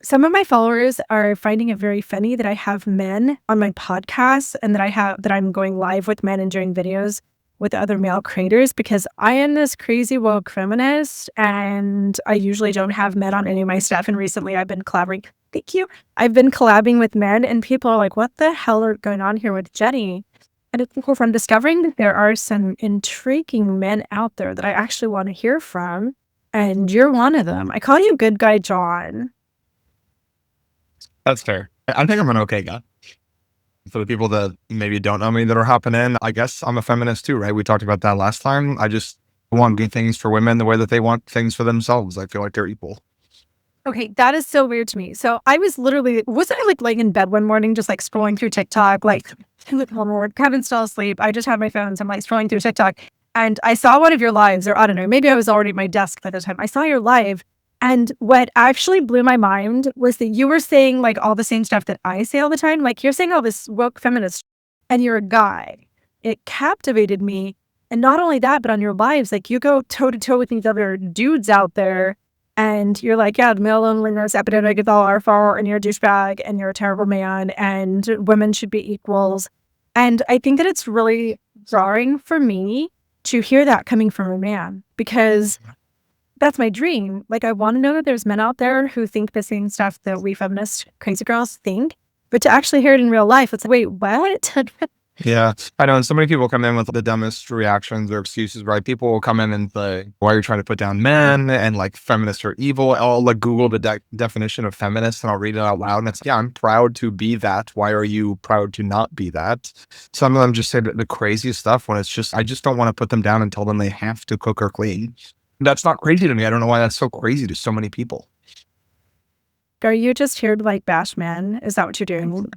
Some of my followers are finding it very funny that I have men on my podcast and that I'm going live with men and doing videos with other male creators because I am this crazy woke feminist and I usually don't have men on any of my stuff. And recently I've been collaborating. Thank you. I've been collabing with men and people are like, what the hell are going on here with Jenny? And it's cool from discovering that there are some intriguing men out there that I actually want to hear from. And you're one of them. I call you Good Guy John. That's fair. I think I'm an okay guy. For the people that maybe don't know me that are hopping in, I guess I'm a feminist too, right? We talked about that last time. I just want good things for women the way that they want things for themselves. I feel like they're equal. Okay, that is so weird to me. So I was wasn't I like laying in bed one morning, just like scrolling through TikTok, like Kevin's still asleep. I just have my phone, so I'm like scrolling through TikTok. And I saw one of your lives, or I don't know, maybe I was already at my desk by the time. I saw your live. And what actually blew my mind was that you were saying like all the same stuff that I say all the time. Like you're saying all this woke feminist and you're a guy. It captivated me. And not only that, but on your lives, like you go toe to toe with these other dudes out there. And you're like, yeah, the male loneliness epidemic is all our fault, and you're a douchebag, and you're a terrible man, and women should be equals. And I think that it's really jarring for me to hear that coming from a man, because that's my dream. Like, I want to know that there's men out there who think the same stuff that we feminist crazy girls think, but to actually hear it in real life, it's like, wait, what? Yeah, I know. And so many people come in with the dumbest reactions or excuses, right? People will come in and say, why are you trying to put down men and like feminists are evil? I'll like Google the definition of feminist and I'll read it out loud. And it's, yeah, I'm proud to be that. Why are you proud to not be that? Some of them just say the craziest stuff when it's just, I just don't want to put them down and tell them they have to cook or clean. That's not crazy to me. I don't know why that's so crazy to so many people. Are you just here to like bash men? Is that what you're doing?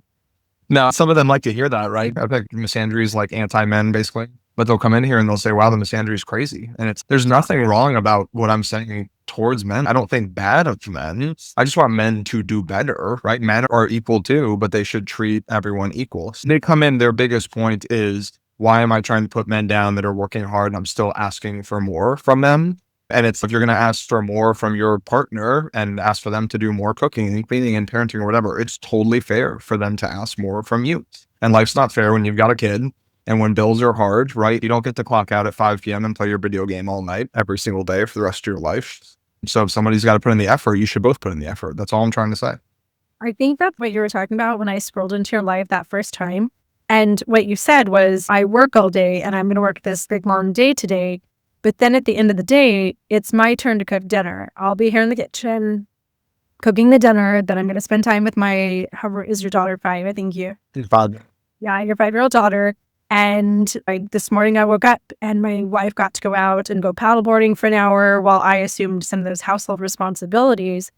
No, some of them like to hear that, right? I think misandry is like anti-men, basically. But they'll come in here and they'll say, wow, the misandry is crazy. And there's nothing wrong about what I'm saying towards men. I don't think bad of men. I just want men to do better, right? Men are equal too, but they should treat everyone equal. So they come in, their biggest point is, why am I trying to put men down that are working hard and I'm still asking for more from them? And it's if you're going to ask for more from your partner and ask for them to do more cooking and cleaning and parenting or whatever, it's totally fair for them to ask more from you. And life's not fair when you've got a kid and when bills are hard, right? You don't get to clock out at 5 p.m. and play your video game all night every single day for the rest of your life. So if somebody's got to put in the effort, you should both put in the effort. That's all I'm trying to say. I think that's what you were talking about when I scrolled into your live that first time. And what you said was, I work all day and I'm going to work this big long day today. But then at the end of the day, it's my turn to cook dinner. I'll be here in the kitchen cooking the dinner. Then I'm going to spend time with however, is your daughter 5? I think you. 5. Yeah, your 5-year-old daughter. And this morning I woke up and my wife got to go out and go paddleboarding for an hour while I assumed some of those household responsibilities.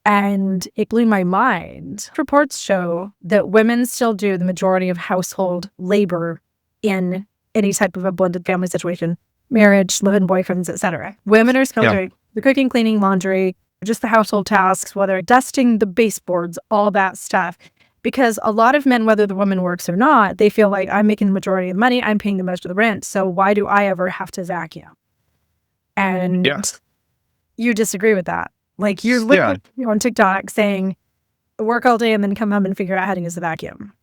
And it blew my mind. Reports show that women still do the majority of household labor in any type of a blended family situation. Marriage, live-in boyfriends, etc. Women are still doing the cooking, cleaning, laundry, just the household tasks, whether dusting the baseboards, all that stuff. Because a lot of men, whether the woman works or not, they feel like I'm making the majority of the money, I'm paying the most of the rent, so why do I ever have to vacuum? And you disagree with that. Like you're literally on TikTok saying, work all day and then come home and figure out how to use the vacuum.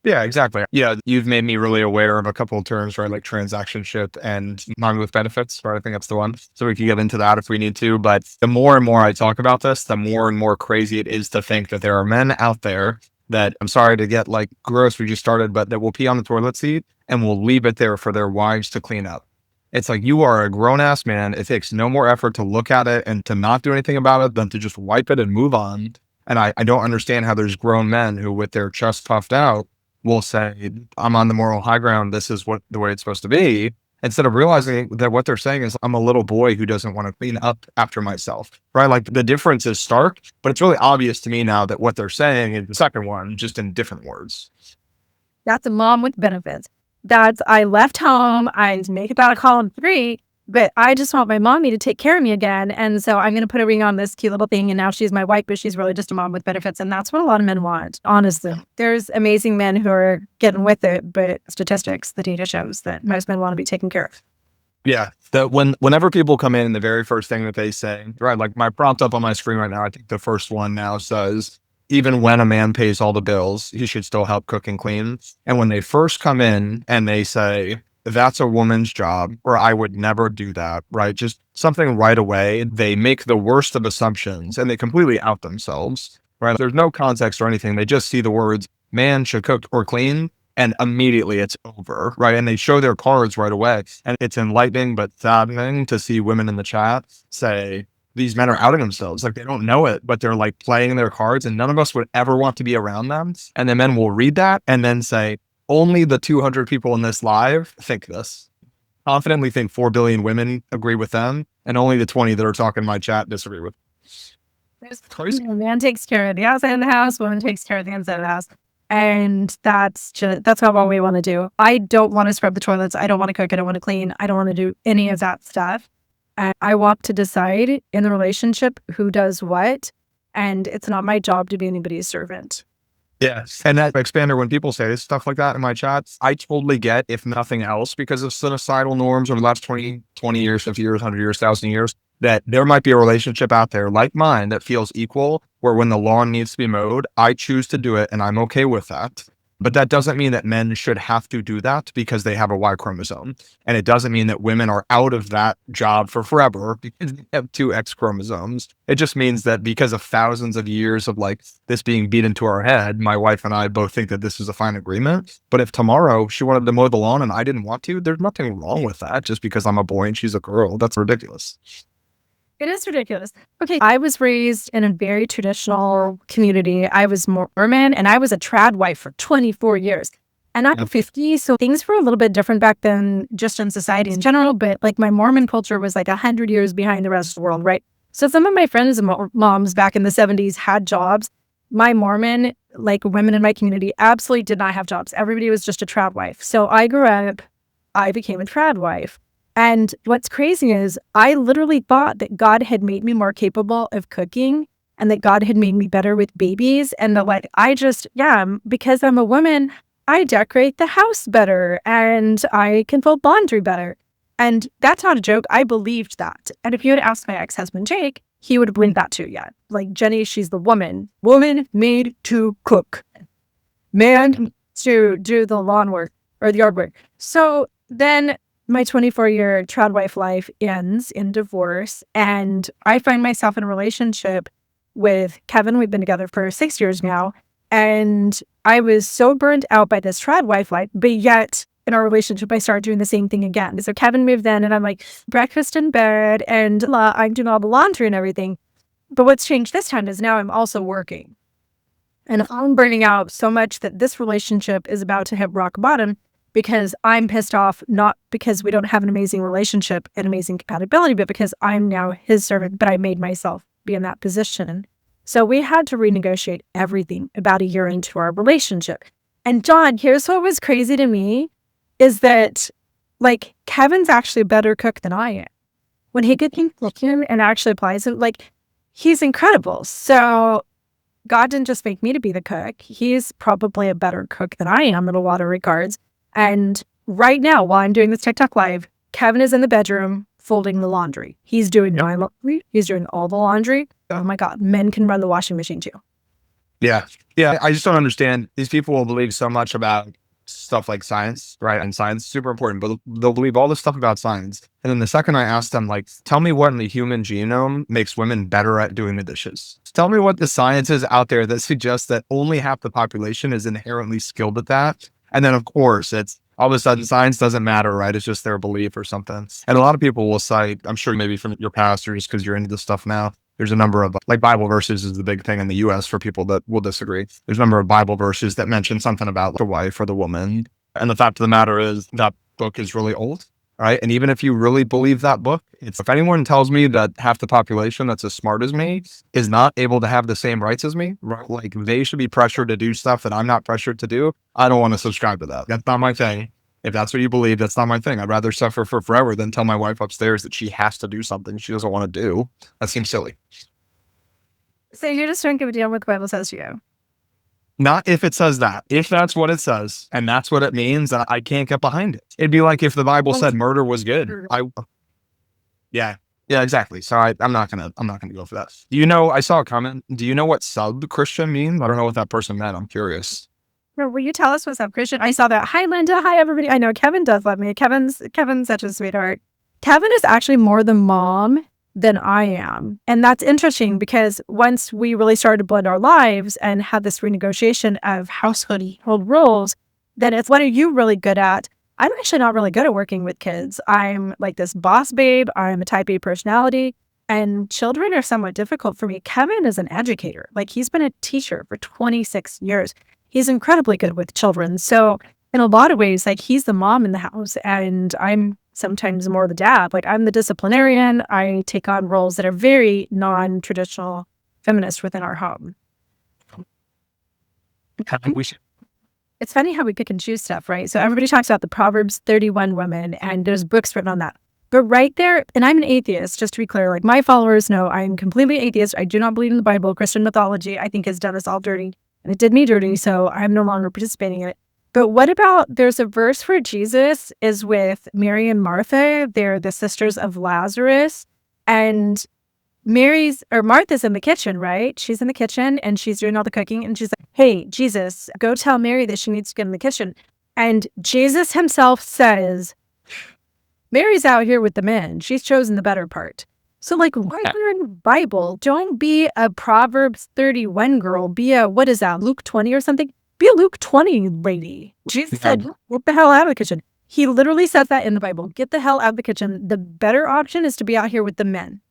Yeah, exactly. Yeah, you've made me really aware of a couple of terms, right? Like transactionship and mommy with benefits, right? I think that's the one. So we can get into that if we need to. But the more and more I talk about this, the more and more crazy it is to think that there are men out there that, I'm sorry to get like gross, we just started, but that will pee on the toilet seat and will leave it there for their wives to clean up. It's like, you are a grown ass man. It takes no more effort to look at it and to not do anything about it than to just wipe it and move on. And I don't understand how there's grown men who, with their chest puffed out, will say, I'm on the moral high ground. This is the way it's supposed to be. Instead of realizing that what they're saying is, I'm a little boy who doesn't want to clean up after myself, right? Like the difference is stark, but it's really obvious to me now that what they're saying is the second one, just in different words. That's a mom with benefits. That's, I left home, I make about a column 3, but I just want my mommy to take care of me again. And so I'm going to put a ring on this cute little thing. And now she's my wife, but she's really just a mom with benefits. And that's what a lot of men want, honestly. There's amazing men who are getting with it, but statistics, the data shows that most men want to be taken care of. Yeah. That whenever people come in, the very first thing that they say, right, like my prompt up on my screen right now, I think the first one now says, even when a man pays all the bills, he should still help cook and clean. And when they first come in and they say, that's a woman's job, or I would never do that, right? Just something right away, they make the worst of assumptions and they completely out themselves, right? There's no context or anything. They just see the words man should cook or clean and immediately it's over, right? And they show their cards right away. And it's enlightening but saddening to see women in the chat say, these men are outing themselves. Like they don't know it, but they're like playing their cards and none of us would ever want to be around them. And the men will read that and then say, only the 200 people in this live think this. Confidently think 4 billion women agree with them and only the 20 that are talking in my chat disagree with. It's crazy. Man takes care of the outside of the house, woman takes care of the inside of the house. And that's not what we want to do. I don't want to scrub the toilets. I don't want to cook. I don't want to clean. I don't want to do any of that stuff. And I want to decide in the relationship who does what. And it's not my job to be anybody's servant. Yes. And that expander, when people say stuff like that in my chats, I totally get, if nothing else, because of societal norms over the last 20 years, 50 years, 100 years, 1,000 years, that there might be a relationship out there like mine that feels equal, where when the lawn needs to be mowed, I choose to do it and I'm okay with that. But that doesn't mean that men should have to do that because they have a Y chromosome. And it doesn't mean that women are out of that job for forever because they have two X chromosomes. It just means that because of thousands of years of like this being beat into our head, my wife and I both think that this is a fine agreement. But if tomorrow she wanted to mow the lawn and I didn't want to, there's nothing wrong with that just because I'm a boy and she's a girl. That's ridiculous. It is ridiculous. Okay, I was raised in a very traditional community. I was Mormon and I was a trad wife for 24 years. And I'm 50, so things were a little bit different back then, just in society in general. But like my Mormon culture was like 100 years behind the rest of the world, right? So some of my friends and moms back in the 70s had jobs. My Mormon, like women in my community, absolutely did not have jobs. Everybody was just a trad wife. So I grew up, I became a trad wife. And what's crazy is I literally thought that God had made me more capable of cooking and that God had made me better with babies. And that like, because I'm a woman, I decorate the house better and I can fold laundry better. And that's not a joke. I believed that. And if you had asked my ex-husband, Jake, he would have believed that too. Yeah. Like Jenny, she's the woman made to cook, man to do the lawn work or the yard work. So then my 24-year trad wife life ends in divorce, and I find myself in a relationship with Kevin. We've been together for 6 years now, and I was so burned out by this trad wife life, but yet in our relationship, I started doing the same thing again. So Kevin moved in, and I'm like, breakfast in bed, and I'm doing all the laundry and everything. But what's changed this time is now I'm also working. And I'm burning out so much that this relationship is about to hit rock bottom, because I'm pissed off, not because we don't have an amazing relationship and amazing compatibility, but because I'm now his servant, but I made myself be in that position. So we had to renegotiate everything about a year into our relationship. And John, here's what was crazy to me is that like Kevin's actually a better cook than I am. When he gets in kitchen and actually applies it, like he's incredible. So God didn't just make me to be the cook. He's probably a better cook than I am in a lot of regards. And right now, while I'm doing this TikTok live, Kevin is in the bedroom folding the laundry. He's doing my laundry. He's doing all the laundry. Oh my God, men can run the washing machine too. Yeah. Yeah. I just don't understand. These people will believe so much about stuff like science, right? And science is super important, but they'll believe all this stuff about science. And then the second I ask them, like, tell me what in the human genome makes women better at doing the dishes. Tell me what the science is out there that suggests that only half the population is inherently skilled at that. And then, of course, it's all of a sudden science doesn't matter, right? It's just their belief or something. And a lot of people will cite, I'm sure maybe from your past or just because you're into this stuff now, there's a number of like Bible verses is the big thing in the US for people that will disagree. There's a number of Bible verses that mention something about the wife or the woman. And the fact of the matter is that book is really old, right? And even if you really believe that book, if anyone tells me that half the population that's as smart as me is not able to have the same rights as me, right? Like they should be pressured to do stuff that I'm not pressured to do, I don't want to subscribe to that. That's not my thing. If that's what you believe, that's not my thing. I'd rather suffer for forever than tell my wife upstairs that she has to do something she doesn't want to do. That seems silly. So you just don't give a damn what the Bible says to you. Not if it says that. If that's what it says and that's what it means, then I can't get behind it. It'd be like if the Bible said murder was good. Yeah. Yeah, exactly. So I'm not gonna go for that. Do you know, I saw a comment. Do you know what sub-Christian means? I don't know what that person meant. I'm curious. Will you tell us what's up, Christian? I saw that. Hi, Linda. Hi, everybody. I know Kevin does love me. Kevin's such a sweetheart. Kevin is actually more the mom than I am. And that's interesting because once we really started to blend our lives and had this renegotiation of household roles, then it's what are you really good at? I'm actually not really good at working with kids. I'm like this boss babe. I'm a type A personality. And children are somewhat difficult for me. Kevin is an educator. Like he's been a teacher for 26 years. He's incredibly good with children. So in a lot of ways, like he's the mom in the house and I'm sometimes more the dad. Like I'm the disciplinarian. I take on roles that are very non-traditional feminist within our home. It's funny how we pick and choose stuff, right? So everybody talks about the Proverbs 31 women and there's books written on that. But right there, and I'm an atheist, just to be clear, like my followers know I'm completely atheist. I do not believe in the Bible. Christian mythology, I think, has done us all dirty. And it did me dirty, so I'm no longer participating in it. But what about, there's a verse where Jesus is with Mary and Martha. They're the sisters of Lazarus. And Martha's in the kitchen, right? She's in the kitchen and she's doing all the cooking. And she's like, hey, Jesus, go tell Mary that she needs to get in the kitchen. And Jesus himself says, Mary's out here with the men. She's chosen the better part. So like, why are in the Bible? Don't be a Proverbs 31 girl. Be a, what is that, Luke 20 or something? Be a Luke 20 lady. Jesus said, get the hell out of the kitchen. He literally says that in the Bible. Get the hell out of the kitchen. The better option is to be out here with the men.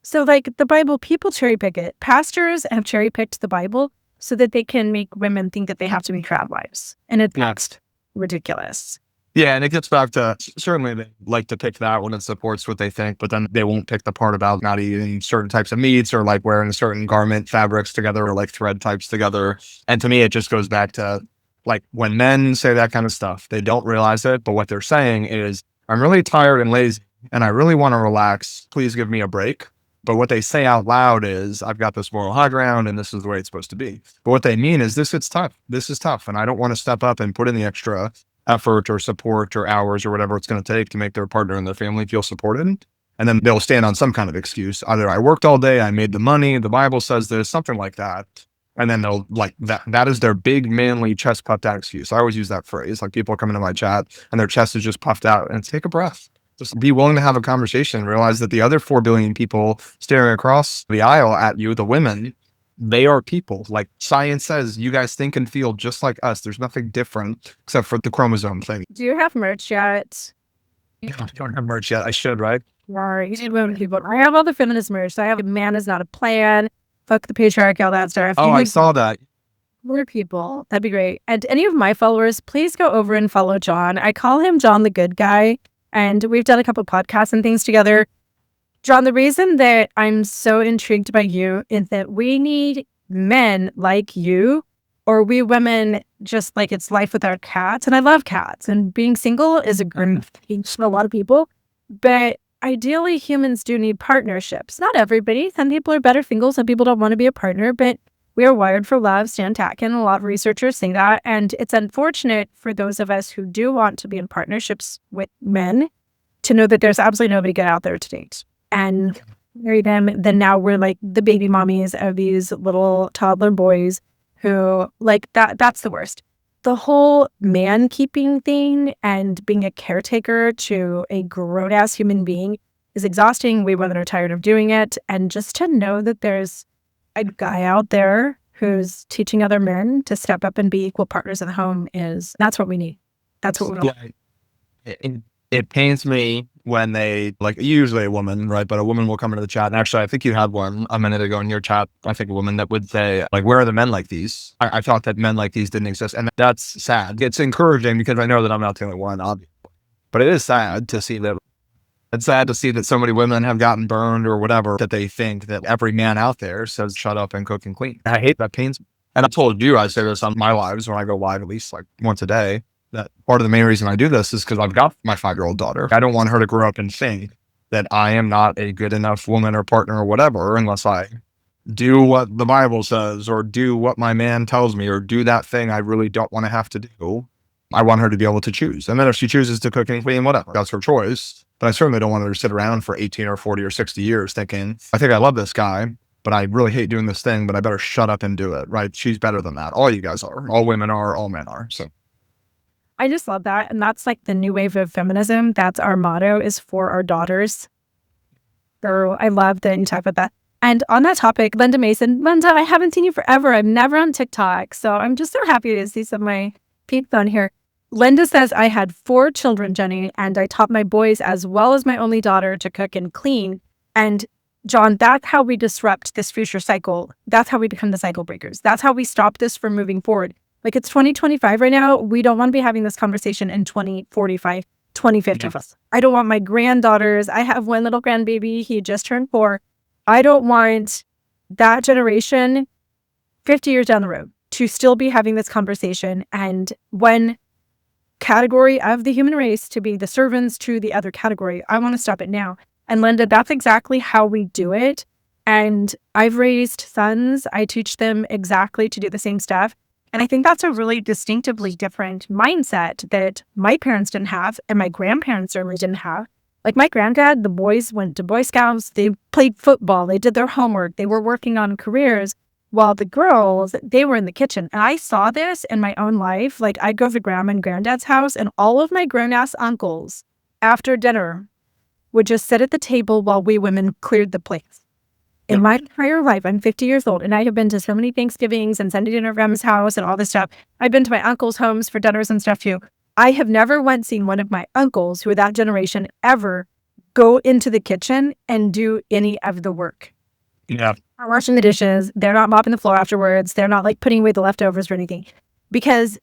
So like the Bible, people cherry pick it. Pastors have cherry picked the Bible so that they can make women think that they have to be crab wives. And it's ridiculous. Yeah, and it gets back to, certainly they like to pick that when it supports what they think, but then they won't pick the part about not eating certain types of meats or like wearing certain garment fabrics together or like thread types together. And to me, it just goes back to like when men say that kind of stuff, they don't realize it, but what they're saying is, I'm really tired and lazy and I really want to relax. Please give me a break. But what they say out loud is, I've got this moral high ground and this is the way it's supposed to be. But what they mean is it's tough. This is tough. And I don't want to step up and put in the extra effort or support or hours or whatever it's going to take to make their partner and their family feel supported. And then they'll stand on some kind of excuse. Either I worked all day, I made the money, the Bible says this, something like that. And then they'll like that is their big manly chest puffed out excuse. I always use that phrase. Like people come into my chat and their chest is just puffed out, and take a breath. Just be willing to have a conversation. Realize that the other 4 billion people staring across the aisle at you, the women, they are people. Like science says, you guys think and feel just like us. There's nothing different except for the chromosome thing. Do you have merch yet? I don't have merch yet. I should, right? Right. You need women people. I have all the feminist merch. I have Man Is Not a Plan. Fuck the patriarchy, all that stuff. Oh, I saw that. More people. That'd be great. And any of my followers, please go over and follow John. I call him John the Good Guy. And we've done a couple podcasts and things together. John, the reason that I'm so intrigued by you is that we need men like you, or we women just like it's life without cats. And I love cats. And being single is a great thing for a lot of people. But ideally, humans do need partnerships. Not everybody. Some people are better singles. Some people don't want to be a partner. But we are wired for love. Stan Tatkin, a lot of researchers say that. And it's unfortunate for those of us who do want to be in partnerships with men to know that there's absolutely nobody good out there to date. And marry them, then now we're like the baby mommies of these little toddler boys who like that's the worst. The whole man keeping thing and being a caretaker to a grown-ass human being is exhausting. We women are tired of doing it. And just to know that there's a guy out there who's teaching other men to step up and be equal partners in the home that's what we need. That's what we need. It pains me when they, like usually a woman, right? But a woman will come into the chat. And actually, I think you had one a minute ago in your chat. I think a woman that would say, like, where are the men like these? I thought that men like these didn't exist. And that's sad. It's encouraging because I know that I'm not the only one, obviously. But it is sad to see that. It's sad to see that so many women have gotten burned or whatever, that they think that every man out there says, shut up and cook and clean. I hate that. Pains me. And I told you, I say this on my lives when I go live at least like once a day, that part of the main reason I do this is because I've got my 5-year-old daughter. I don't want her to grow up and think that I am not a good enough woman or partner or whatever unless I do what the Bible says, or do what my man tells me, or do that thing I really don't want to have to do. I want her to be able to choose. And then if she chooses to cook and clean, whatever, that's her choice. But I certainly don't want her to sit around for 18 or 40 or 60 years thinking, I think I love this guy, but I really hate doing this thing, but I better shut up and do it, right? She's better than that. All you guys are. All women are. All men are. So I just love that. And that's like the new wave of feminism. That's our motto, is for our daughters. So I love that you talk about that. And on that topic, Linda Mason, Linda, I haven't seen you forever. I'm never on TikTok. So I'm just so happy to see some of my peeps on here. Linda says, I had 4 children, Jenny, and I taught my boys as well as my only daughter to cook and clean. And John, that's how we disrupt this future cycle. That's how we become the cycle breakers. That's how we stop this from moving forward. Like, it's 2025 right now. We don't want to be having this conversation in 2045, 2050. Yes. I don't want my granddaughters. I have one little grandbaby. He just turned 4. I don't want that generation 50 years down the road to still be having this conversation. And one category of the human race to be the servants to the other category, I want to stop it now. And Linda, that's exactly how we do it. And I've raised sons. I teach them exactly to do the same stuff. And I think that's a really distinctively different mindset that my parents didn't have and my grandparents certainly didn't have. Like my granddad, the boys went to Boy Scouts, they played football, they did their homework, they were working on careers, while the girls, they were in the kitchen. And I saw this in my own life. Like, I'd go to grandma and granddad's house, and all of my grown-ass uncles, after dinner, would just sit at the table while we women cleared the plates. In my entire life, I'm 50 years old, and I have been to so many Thanksgivings and Sunday dinner at grandma's house and all this stuff. I've been to my uncles' homes for dinners and stuff too. I have never once seen one of my uncles, who are that generation, ever go into the kitchen and do any of the work. yeah, They're washing the dishes. They're not mopping the floor afterwards. They're not like putting away the leftovers or anything, because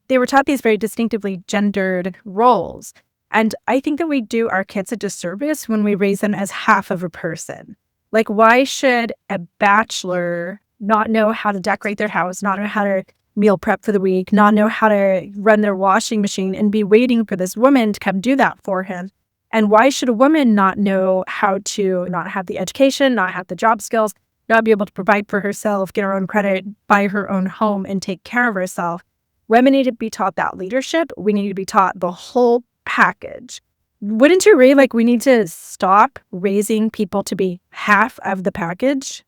they were taught these very distinctively gendered roles. And I think that we do our kids a disservice when we raise them as half of a person. Like, why should a bachelor not know how to decorate their house, not know how to meal prep for the week, not know how to run their washing machine, and be waiting for this woman to come do that for him? And why should a woman not know how to not have the education, not have the job skills, not be able to provide for herself, get her own credit, buy her own home, and take care of herself? Women need to be taught that leadership. We need to be taught the whole package. Wouldn't you agree? Like, we need to stop raising people to be half of the package.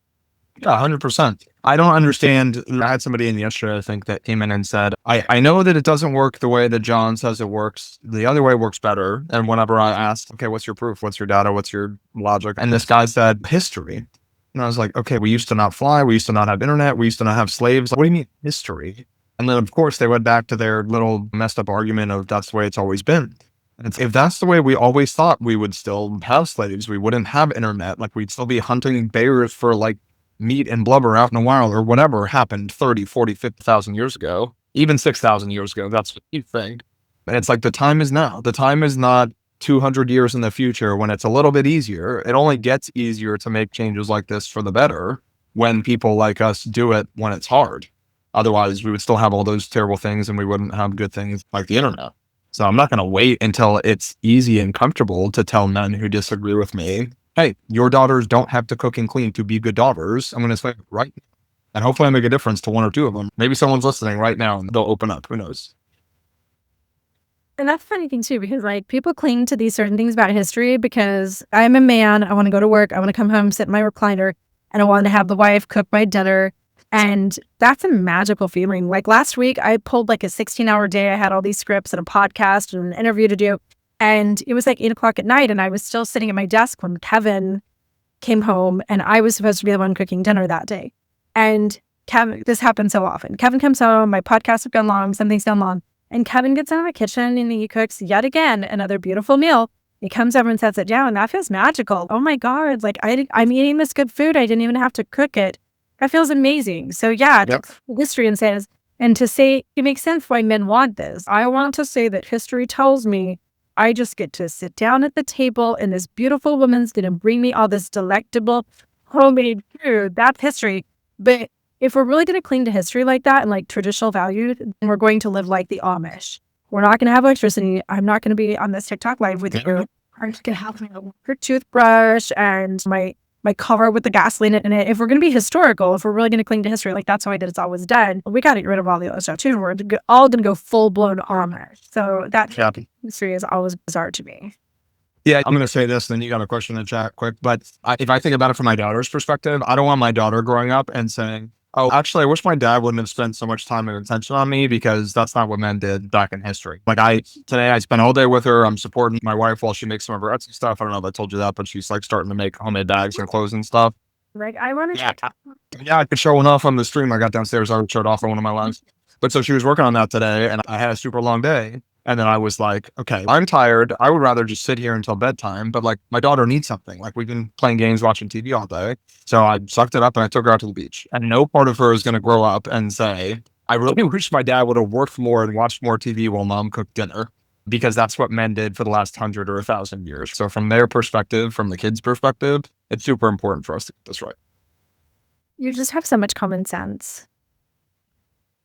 Yeah, 100%. I don't understand. I had somebody in yesterday, I think, that came in and said, I know that it doesn't work the way that John says it works. The other way works better. And whenever I asked, okay, what's your proof? What's your data? What's your logic? And this guy said, history. And I was like, okay, we used to not fly. We used to not have internet. We used to not have slaves. What do you mean history? And then, of course, they went back to their little messed up argument of that's the way it's always been. And if that's the way we always thought, we would still have slaves. We wouldn't have internet. Like, we'd still be hunting bears for like meat and blubber out in the wild, or whatever happened 30, 40, 50,000 years ago, even 6,000 years ago. That's what you think. And it's like, the time is now. The time is not 200 years in the future when it's a little bit easier. It only gets easier to make changes like this for the better when people like us do it when it's hard. Otherwise, we would still have all those terrible things and we wouldn't have good things like the internet. So I'm not going to wait until it's easy and comfortable to tell men who disagree with me, hey, your daughters don't have to cook and clean to be good daughters. I'm going to say right now. And hopefully I make a difference to one or two of them. Maybe someone's listening right now and they'll open up. Who knows? And that's the funny thing too, because like, people cling to these certain things about history because I'm a man. I want to go to work. I want to come home, sit in my recliner, and I want to have the wife cook my dinner. And that's a magical feeling. Like last week, I pulled like a 16-hour day. I had all these scripts and a podcast and an interview to do. And it was like 8:00 at night. And I was still sitting at my desk when Kevin came home, and I was supposed to be the one cooking dinner that day. And Kevin, this happens so often. Kevin comes home, my podcasts have gone long, something's gone long. And Kevin gets out of the kitchen and he cooks yet again another beautiful meal. He comes over and sets it down. That feels magical. Oh my God. Like I'm eating this good food. I didn't even have to cook it. That feels amazing. So yeah, Yep. history and says, and to say, it makes sense why men want this. I want to say that history tells me I just get to sit down at the table and this beautiful woman's going to bring me all this delectable homemade food. That's history. But if we're really going to cling to history like that and like traditional values, then we're going to live like the Amish. We're not going to have electricity. I'm not going to be on this TikTok live with you. I'm just going to have my electric toothbrush and my my car with the gasoline in it. If we're going to be historical, if we're really going to cling to history, like that's how I did it's always done, we got to get rid of all the other stuff too. We're all going to go full blown Amish. So that history is always bizarre to me. Yeah, I'm going to say this, then you got a question in the chat quick. But if I think about it from my daughter's perspective, I don't want my daughter growing up and saying, oh, actually, I wish my dad wouldn't have spent so much time and attention on me, because that's not what men did back in history. Like today I spent all day with her. I'm supporting my wife while she makes some of her Etsy stuff. I don't know if I told you that, but she's like starting to make homemade bags and clothes and stuff. Like I want to. Yeah, I could show one off on the stream I got downstairs. I showed off on one of my lives. But so she was working on that today, and I had a super long day. And then I was like, okay, I'm tired. I would rather just sit here until bedtime. But like, my daughter needs something. Like, we've been playing games, watching TV all day. So I sucked it up and I took her out to the beach. And no part of her is going to grow up and say, I really wish my dad would have worked more and watched more TV while mom cooked dinner, because that's what men did for the last 100 or 1,000 years. So from their perspective, from the kids' perspective, it's super important for us to get this right. You just have so much common sense.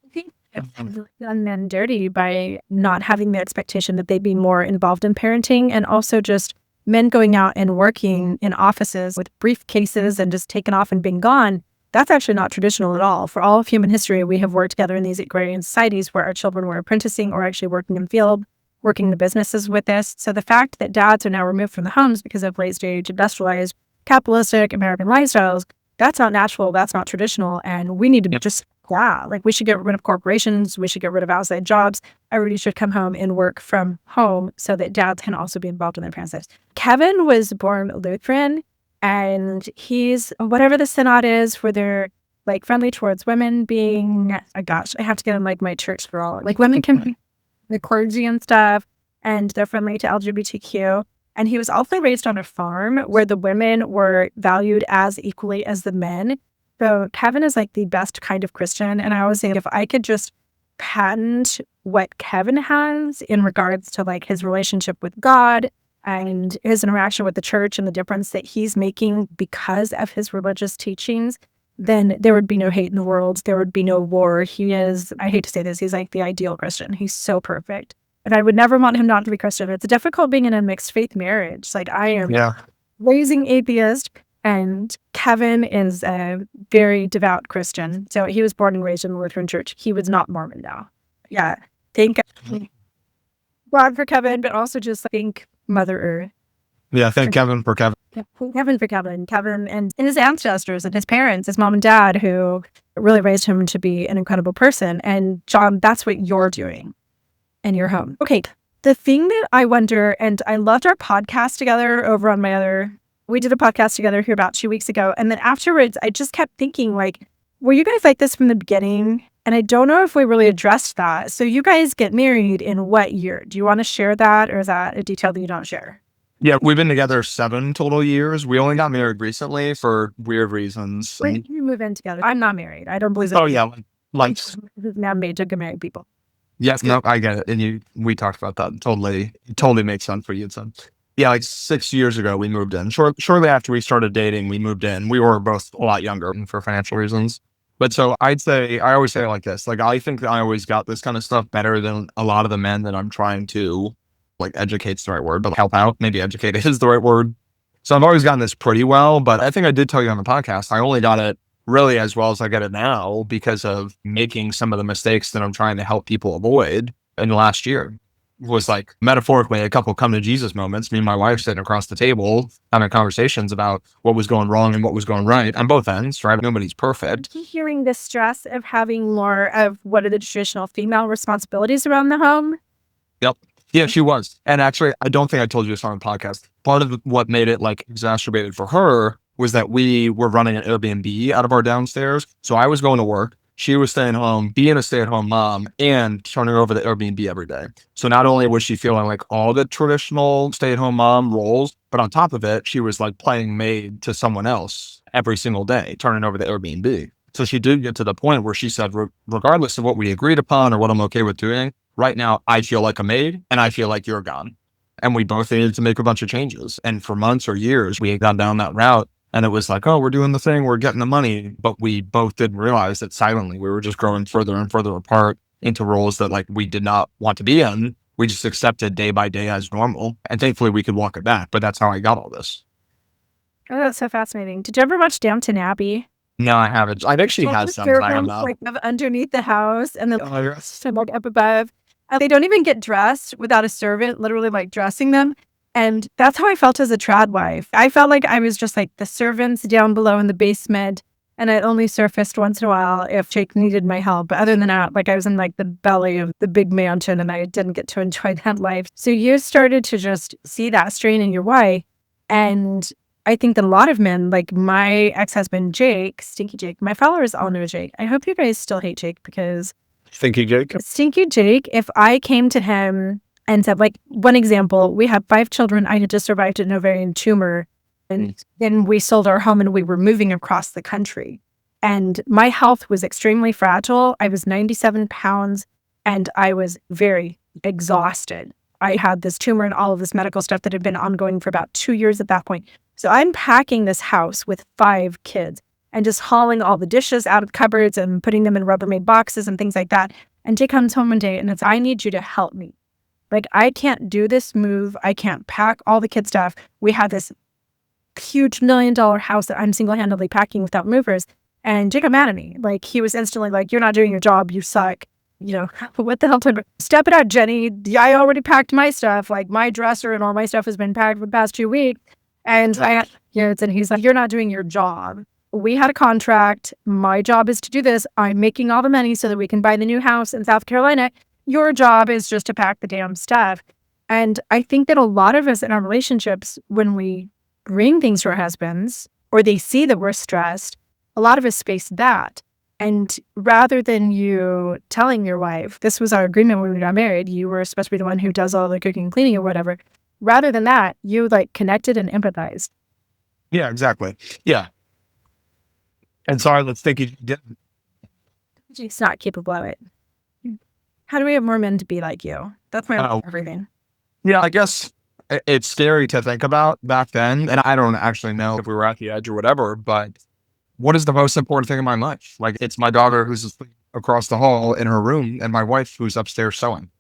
I think I've done men dirty by not having the expectation that they'd be more involved in parenting, and also just men going out and working in offices with briefcases and just taking off and being gone. That's actually not traditional at all. For all of human history, we have worked together in these agrarian societies where our children were apprenticing or actually working in field, working the businesses with this. So the fact that dads are now removed from the homes because of late stage industrialized, capitalistic American lifestyles, that's not natural, that's not traditional, and we need to just, like we should get rid of corporations, we should get rid of outside jobs. Everybody should come home and work from home so that dads can also be involved in their parents' lives. Kevin was born Lutheran, and he's whatever the synod is where they're like friendly towards women being, I have to get in like my church girl, like women can be the clergy and stuff, and they're friendly to LGBTQ. And he was also raised on a farm where the women were valued as equally as the men. So Kevin is like the best kind of Christian. And I always say, if I could just patent what Kevin has in regards to like his relationship with God and his interaction with the church and the difference that he's making because of his religious teachings, then there would be no hate in the world. There would be no war. He is, I hate to say this, he's like the ideal Christian. He's so perfect. And I would never want him not to be Christian. It's difficult being in a mixed faith marriage. Like I am raising atheist, and Kevin is a very devout Christian. So he was born and raised in the Lutheran Church. He was not Mormon though. Yeah. Thank God for Kevin, but also just thank Mother Earth. Yeah, thank Kevin for Kevin. Yeah, thank Kevin for Kevin. Kevin and his ancestors and his parents, his mom and dad, who really raised him to be an incredible person. And John, that's what you're doing in your home. Okay. The thing that I wonder, and I loved our podcast together over on my other, we did a podcast together here about 2 weeks ago. And then afterwards, I just kept thinking like, were you guys like this from the beginning? And I don't know if we really addressed that. So you guys get married in what year? Do you want to share that, or is that a detail that you don't share? Yeah, we've been together 7 total years. We only got married recently for weird reasons. When did you move in together? I'm not married. I don't believe that. Oh yeah, like this is now made to get married people. Yes, no, I get it. And we talked about that. It totally makes sense for you. So yeah, like 6 years ago, we moved in. Shortly after we started dating, we moved in. We were both a lot younger for financial reasons. But so I always say it like this, like, I think that I always got this kind of stuff better than a lot of the men that I'm trying to, like, educate's the right word, but help out. Maybe educate is the right word. So I've always gotten this pretty well, but I think I did tell you on the podcast, I only got it really as well as I get it now because of making some of the mistakes that I'm trying to help people avoid in the last year. Was like metaphorically a couple come to Jesus moments. Me and my wife sitting across the table having conversations about what was going wrong and what was going right on both ends, right? Nobody's perfect. Hearing the stress of having more of what are the traditional female responsibilities around the home. Yep. Yeah, she was. And actually, I don't think I told you this on the podcast. Part of what made it like exacerbated for her was that we were running an Airbnb out of our downstairs. So I was going to work. She was staying home, being a stay-at-home mom, and turning over the Airbnb every day. So not only was she feeling like all the traditional stay-at-home mom roles, but on top of it, she was like playing maid to someone else every single day, turning over the Airbnb. So she did get to the point where she said, regardless of what we agreed upon or what I'm okay with doing, right now, I feel like a maid and I feel like you're gone. And we both needed to make a bunch of changes. And for months or years, we had gone down that route. And it was like, oh, we're doing the thing, we're getting the money. But we both didn't realize that silently we were just growing further and further apart into roles that like we did not want to be in. We just accepted day by day as normal. And thankfully we could walk it back. But that's how I got all this. Oh, that's so fascinating. Did you ever watch Downton Abbey? No, I haven't. I've actually All had the some, but I have servants not. like live underneath the house, and then Oh, yes. like up above. And they don't even get dressed without a servant literally like dressing them. And that's how I felt as a trad wife. I felt like I was just like the servants down below in the basement. And I only surfaced once in a while if Jake needed my help. But other than that, like I was in like the belly of the big mansion and I didn't get to enjoy that life. So you started to just see that strain in your wife. And I think that a lot of men, like my ex-husband, Jake, Stinky Jake, my followers all know Jake. I hope you guys still hate Jake because Thinking Jake. Stinky Jake, if I came to him and said, like, one example, we have 5 children. I had just survived an ovarian tumor. And then we sold our home and we were moving across the country. And my health was extremely fragile. I was 97 pounds and I was very exhausted. I had this tumor and all of this medical stuff that had been ongoing for about 2 years at that point. So I'm packing this house with 5 kids and just hauling all the dishes out of cupboards and putting them in Rubbermaid boxes and things like that. And Jake comes home one day and it's, I need you to help me. Like, I can't do this move. I can't pack all the kid stuff. We had this huge $1 million house that I'm single-handedly packing without movers. And Jake got mad at me. Like, he was instantly like, you're not doing your job. You suck. You know, what the hell? Step it out, Jenny. I already packed my stuff. Like, my dresser and all my stuff has been packed for the past 2 weeks. And and he's like, you're not doing your job. We had a contract. My job is to do this. I'm making all the money so that we can buy the new house in South Carolina. Your job is just to pack the damn stuff. And I think that a lot of us in our relationships, when we bring things to our husbands or they see that we're stressed, a lot of us face that. And rather than you telling your wife, this was our agreement when we got married, you were supposed to be the one who does all the cooking and cleaning or whatever. Rather than that, you like connected and empathized. Yeah, exactly. Yeah. And sorry, let's think you did. She's not capable of it. How do we have more men to be like you? That's my everything. Yeah, I guess it's scary to think about back then. And I don't actually know if we were at the edge or whatever, but what is the most important thing in my life? Like, it's my daughter who's asleep across the hall in her room and my wife who's upstairs sewing.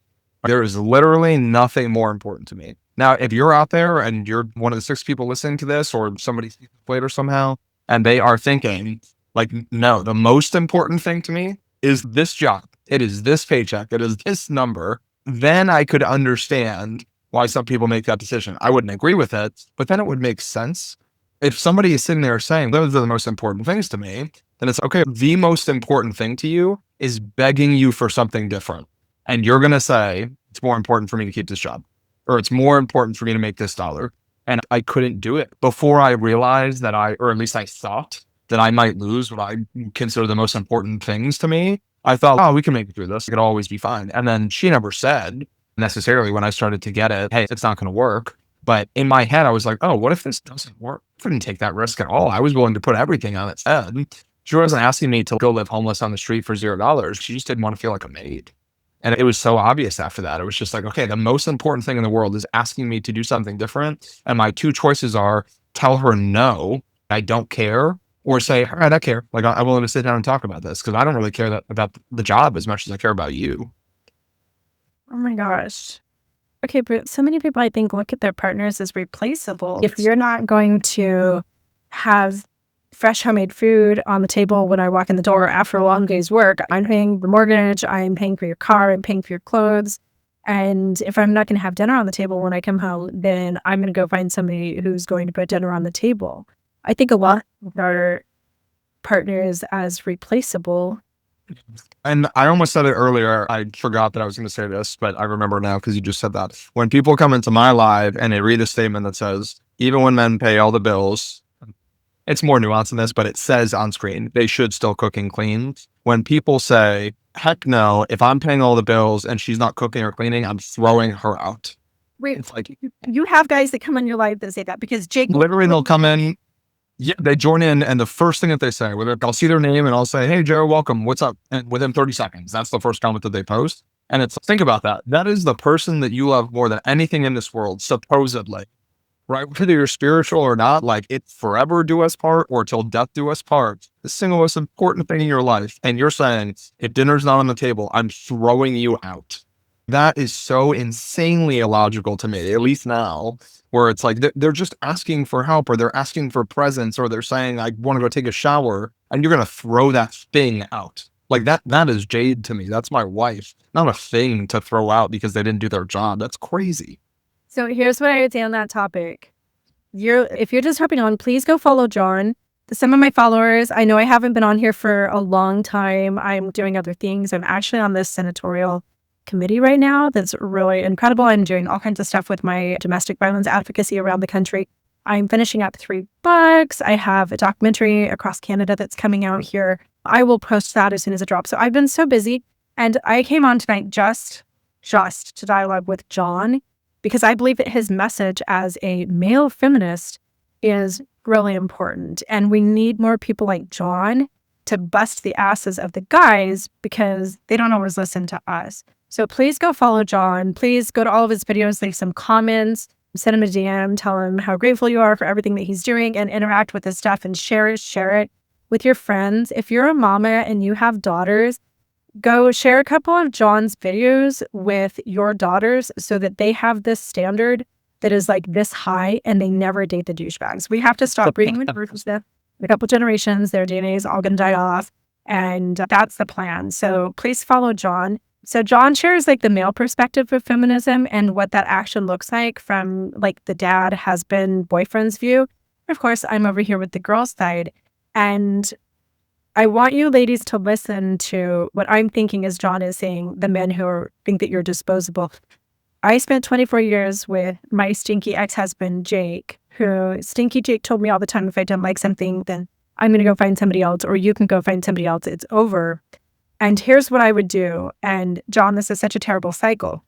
There is literally nothing more important to me. Now, if you're out there and you're one of the 6 people listening to this or somebody sees it later somehow, and they are thinking, like, no, the most important thing to me is this job. It is this paycheck. It is this number. Then I could understand why some people make that decision. I wouldn't agree with it, but then it would make sense. If somebody is sitting there saying, those are the most important things to me, then it's okay. The most important thing to you is begging you for something different. And you're going to say, it's more important for me to keep this job, or it's more important for me to make this dollar. And I couldn't do it before I realized that or at least I thought that I might lose what I consider the most important things to me. I thought, oh, we can make it through this. It could always be fine. And then she never said necessarily when I started to get it, hey, it's not going to work. But in my head, I was like, oh, what if this doesn't work? I couldn't take that risk at all. I was willing to put everything on its head. She wasn't asking me to go live homeless on the street for $0. She just didn't want to feel like a maid. And it was so obvious after that. It was just like, okay, the most important thing in the world is asking me to do something different. And my 2 choices are tell her no, I don't care, or say, all right, I care. Like, I'm willing to sit down and talk about this because I don't really care about the job as much as I care about you. Oh my gosh. Okay, but so many people, I think, look at their partners as replaceable. If you're not going to have fresh homemade food on the table when I walk in the door after a long day's work, I'm paying the mortgage, I'm paying for your car, I'm paying for your clothes. And if I'm not going to have dinner on the table when I come home, then I'm going to go find somebody who's going to put dinner on the table. I think a lot of our partners as replaceable. And I almost said it earlier. I forgot that I was going to say this, but I remember now because you just said that. When people come into my live and they read a statement that says, even when men pay all the bills, it's more nuanced than this, but it says on screen, they should still cook and clean. When people say, heck no, if I'm paying all the bills and she's not cooking or cleaning, I'm throwing her out. Wait, it's like, you have guys that come in your life that say that because Jake. Literally, they'll come in. Yeah, they join in, and the first thing that they say, whether I'll see their name and I'll say, hey, Joe, welcome, what's up? And within 30 seconds, that's the first comment that they post. And it's, think about that. That is the person that you love more than anything in this world, supposedly, right? Whether you're spiritual or not, like, it's forever do us part or till death do us part. The single most important thing in your life. And you're saying, if dinner's not on the table, I'm throwing you out. That is so insanely illogical to me, at least now, where it's like they're just asking for help, or they're asking for presents, or they're saying, I want to go take a shower, and you're going to throw that thing out. Like that is jade to me. That's my wife, not a thing to throw out because they didn't do their job. That's crazy. So here's what I would say on that topic. If you're just hopping on, please go follow John. Some of my followers, I know I haven't been on here for a long time. I'm doing other things. I'm actually on this senatorial committee right now that's really incredible. I'm doing all kinds of stuff with my domestic violence advocacy around the country. I'm finishing up 3 books. I have a documentary across Canada that's coming out here. I will post that as soon as it drops. So I've been so busy, and I came on tonight just to dialogue with John, because I believe that his message as a male feminist is really important. And we need more people like John to bust the asses of the guys, because they don't always listen to us. So please go follow John. Please go to all of his videos, leave some comments, send him a DM, tell him how grateful you are for everything that he's doing, and interact with his stuff and share it with your friends. If you're a mama and you have daughters, go share a couple of John's videos with your daughters so that they have this standard that is like this high and they never date the douchebags. We have to stop breeding with them. In a couple generations, their DNA is all going to die off. And that's the plan. So please follow John. So John shares like the male perspective of feminism and what that action looks like from like the dad, husband, boyfriend's view. Of course, I'm over here with the girl side. And I want you ladies to listen to what I'm thinking as John is saying, the men who think that you're disposable. I spent 24 years with my stinky ex-husband, Jake, who Stinky Jake told me all the time, if I don't like something, then I'm going to go find somebody else, or you can go find somebody else. It's over. And here's what I would do. And John, this is such a terrible cycle.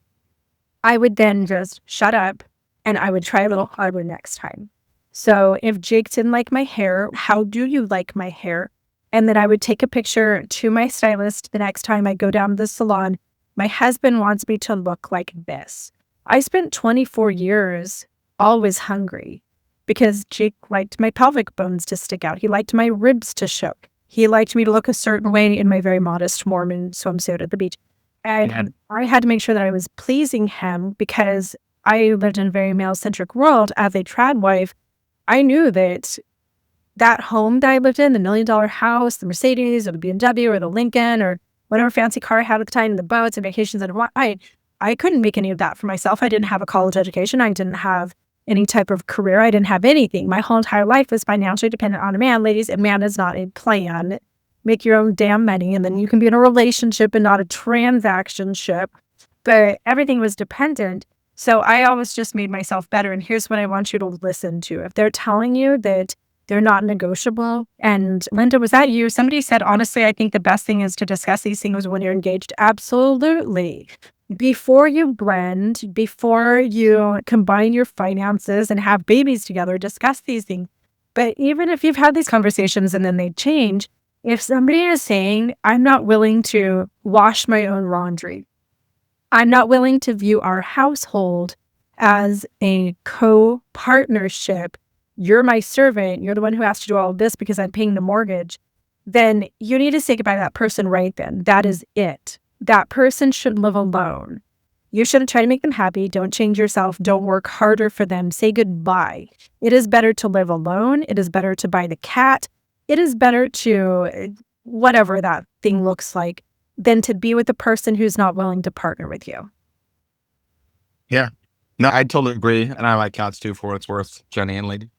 I would then just shut up and I would try a little harder next time. So if Jake didn't like my hair, how do you like my hair? And then I would take a picture to my stylist the next time I go down to the salon. My husband wants me to look like this. I spent 24 years always hungry because Jake liked my pelvic bones to stick out. He liked my ribs to show. He liked me to look a certain way in my very modest Mormon swimsuit at the beach. And I had to make sure that I was pleasing him because I lived in a very male-centric world as a trad wife. I knew that home that I lived in, the $1 million house, the Mercedes or the BMW or the Lincoln or whatever fancy car I had at the time, the boats and vacations and I couldn't make any of that for myself. I didn't have a college education. I didn't have any type of career. I didn't have anything. My whole entire life was financially dependent on a man. Ladies, a man is not a plan. Make your own damn money, and then you can be in a relationship and not a transaction ship. But everything was dependent. So I always just made myself better. And here's what I want you to listen to. If they're telling you that they're not negotiable, and Linda, was that you? Somebody said, honestly, I think the best thing is to discuss these things when you're engaged. Absolutely. Before you blend, before you combine your finances and have babies together, discuss these things. But even if you've had these conversations and then they change, if somebody is saying, I'm not willing to wash my own laundry, I'm not willing to view our household as a co-partnership, you're my servant, you're the one who has to do all of this because I'm paying the mortgage, then you need to say goodbye to that person right then. That is it. That person should live alone. You shouldn't try to make them happy. Don't change yourself. Don't work harder for them. Say goodbye. It is better to live alone. It is better to buy the cat. It is better to whatever that thing looks like than to be with a person who's not willing to partner with you. Yeah. No, I totally agree. And I like cats too, for what it's worth, Jenny and Lady.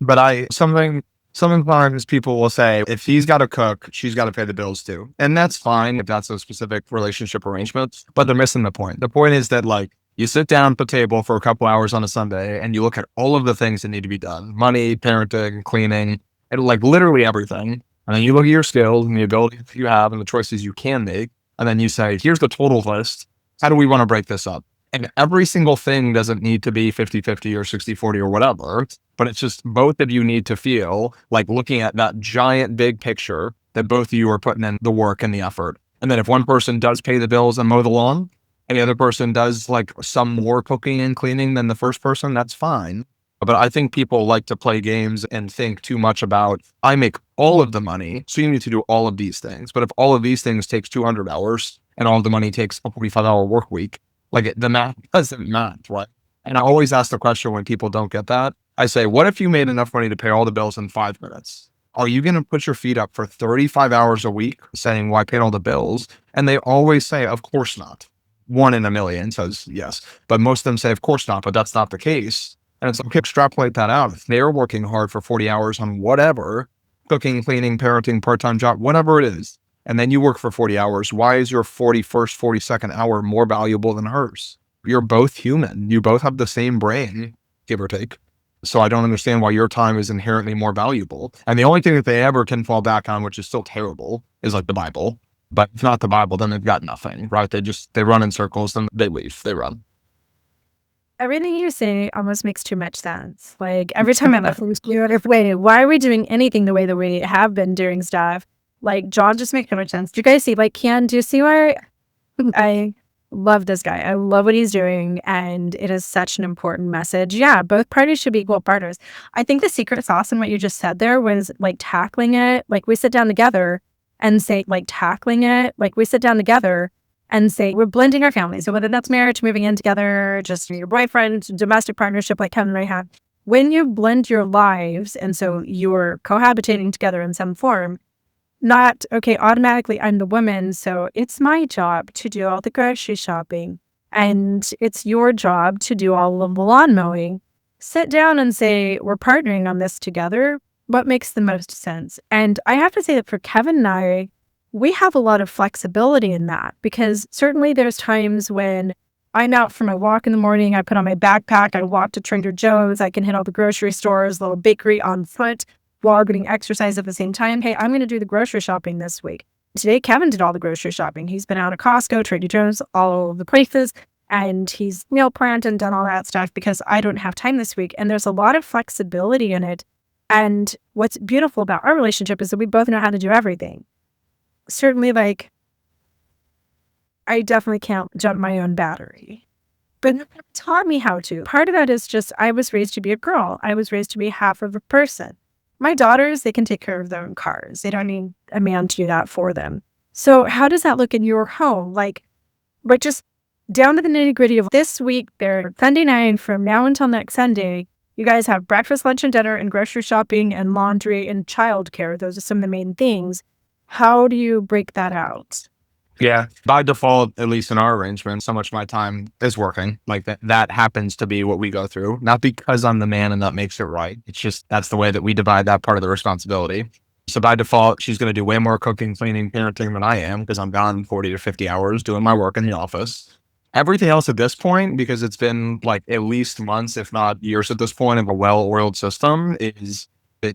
But sometimes people will say, if he's got to cook, she's got to pay the bills too. And that's fine if that's a specific relationship arrangement, but they're missing the point. The point is that like you sit down at the table for a couple hours on a Sunday and you look at all of the things that need to be done, money, parenting, cleaning, and like literally everything. And then you look at your skills and the abilities you have and the choices you can make. And then you say, here's the total list. How do we want to break this up? And every single thing doesn't need to be 50-50 or 60-40 or whatever, but it's just both of you need to feel like looking at that giant big picture that both of you are putting in the work and the effort. And then if one person does pay the bills and mow the lawn, and the other person does like some more cooking and cleaning than the first person, that's fine. But I think people like to play games and think too much about, I make all of the money, so you need to do all of these things. But if all of these things takes 200 hours, and all the money takes a 45-hour work week. Like the math doesn't match, right? And I always ask the question when people don't get that. I say, what if you made enough money to pay all the bills in 5 minutes? Are you going to put your feet up for 35 hours a week saying, well, I paid all the bills? And they always say, of course not. 1 in a million says yes. But most of them say, of course not, but that's not the case. And it's okay, extrapolate that out. If they're working hard for 40 hours on whatever, cooking, cleaning, parenting, part-time job, whatever it is, and then you work for 40 hours, why is your 41st, 42nd hour more valuable than hers? You're both human. You both have the same brain, give or take. So I don't understand why your time is inherently more valuable. And the only thing that they ever can fall back on, which is still terrible, is like the Bible. But if not the Bible, then they've got nothing, right? They run in circles, then they leave, they run. Everything you say almost makes too much sense. Like every time I left, wait, why are we doing anything the way that we have been doing stuff? Like John just makes so much sense. Do you guys see, like, do you see why I love this guy? I love what he's doing, and it is such an important message. Yeah, both parties should be equal partners. I think the secret sauce in what you just said there was like tackling it. Like we sit down together and say, like tackling it. Like we sit down together and say, we're blending our families. So whether that's marriage, moving in together, just your boyfriend, domestic partnership like Kevin and I have, when you blend your lives, and so you're cohabitating together in some form, not, okay, automatically I'm the woman, so it's my job to do all the grocery shopping, and it's your job to do all of the lawn mowing. Sit down and say, we're partnering on this together. What makes the most sense? And I have to say that for Kevin and I, we have a lot of flexibility in that, because certainly there's times when I'm out for my walk in the morning, I put on my backpack, I walk to Trader Joe's, I can hit all the grocery stores, little bakery on foot, while getting exercise at the same time. Hey, I'm going to do the grocery shopping this week. Today, Kevin did all the grocery shopping. He's been out of Costco, Trader Joe's, all of the places, and he's meal planned and done all that stuff because I don't have time this week. And there's a lot of flexibility in it. And what's beautiful about our relationship is that we both know how to do everything. Certainly, like, I definitely can't jump my own battery, but it taught me how to. Part of that is just, I was raised to be a girl. I was raised to be half of a person. My daughters, they can take care of their own cars. They don't need a man to do that for them. So how does that look in your home? Like, but just down to the nitty gritty of this week, there, Sunday night, from now until next Sunday, you guys have breakfast, lunch, and dinner, and grocery shopping, and laundry, and childcare. Those are some of the main things. How do you break that out? Yeah, by default, at least in our arrangement, so much of my time is working. Like that happens to be what we go through, not because I'm the man and that makes it right. It's just, that's the way that we divide that part of the responsibility. So by default, she's going to do way more cooking, cleaning, parenting than I am, because I'm gone 40 to 50 hours doing my work in the office. Everything else at this point, because it's been like at least months, if not years at this point, of a well-oiled system, it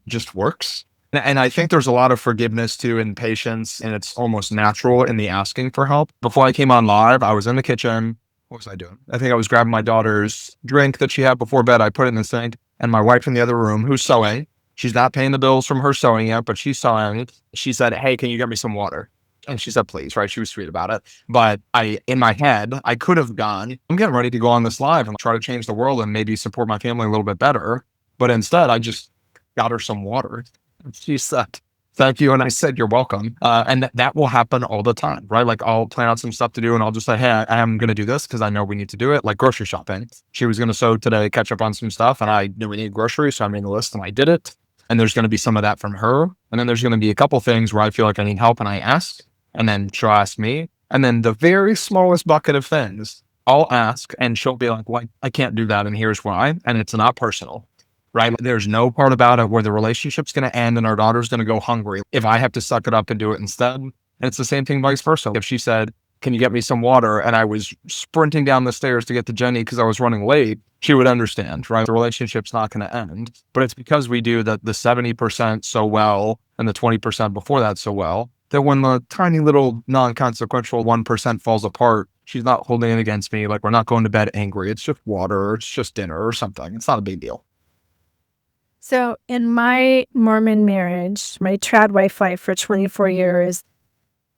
just works. And I think there's a lot of forgiveness too and patience, and it's almost natural in the asking for help. Before I came on live, I was in the kitchen. What was I doing? I think I was grabbing my daughter's drink that she had before bed. I put it in the sink, and my wife in the other room, who's sewing, she's not paying the bills from her sewing yet, but she's sewing. She said, hey, can you get me some water? And she said, please, right? She was sweet about it. But in my head, I could have gone, I'm getting ready to go on this live and try to change the world and maybe support my family a little bit better. But instead, I just got her some water. She said, thank you. And I said, you're welcome. And that will happen all the time, right? Like I'll plan out some stuff to do and I'll just say, hey, I am going to do this because I know we need to do it. Like grocery shopping. She was going to sew today, catch up on some stuff. And I knew we need groceries. So I made a list and I did it. And there's going to be some of that from her. And then there's going to be a couple things where I feel like I need help and I ask, and then she'll ask me. And then the very smallest bucket of things I'll ask and she'll be like, well, I can't do that. And here's why. And it's not personal. Right? There's no part about it where the relationship's going to end and our daughter's going to go hungry if I have to suck it up and do it instead. And it's the same thing vice versa. If she said, can you get me some water? And I was sprinting down the stairs to get to Jenny because I was running late, she would understand, right? The relationship's not going to end. But it's because we do the 70% so well and the 20% before that so well, that when the tiny little non-consequential 1% falls apart, she's not holding it against me. Like we're not going to bed angry. It's just water, or it's just dinner or something. It's not a big deal. So in my Mormon marriage, my trad wife life for 24 years,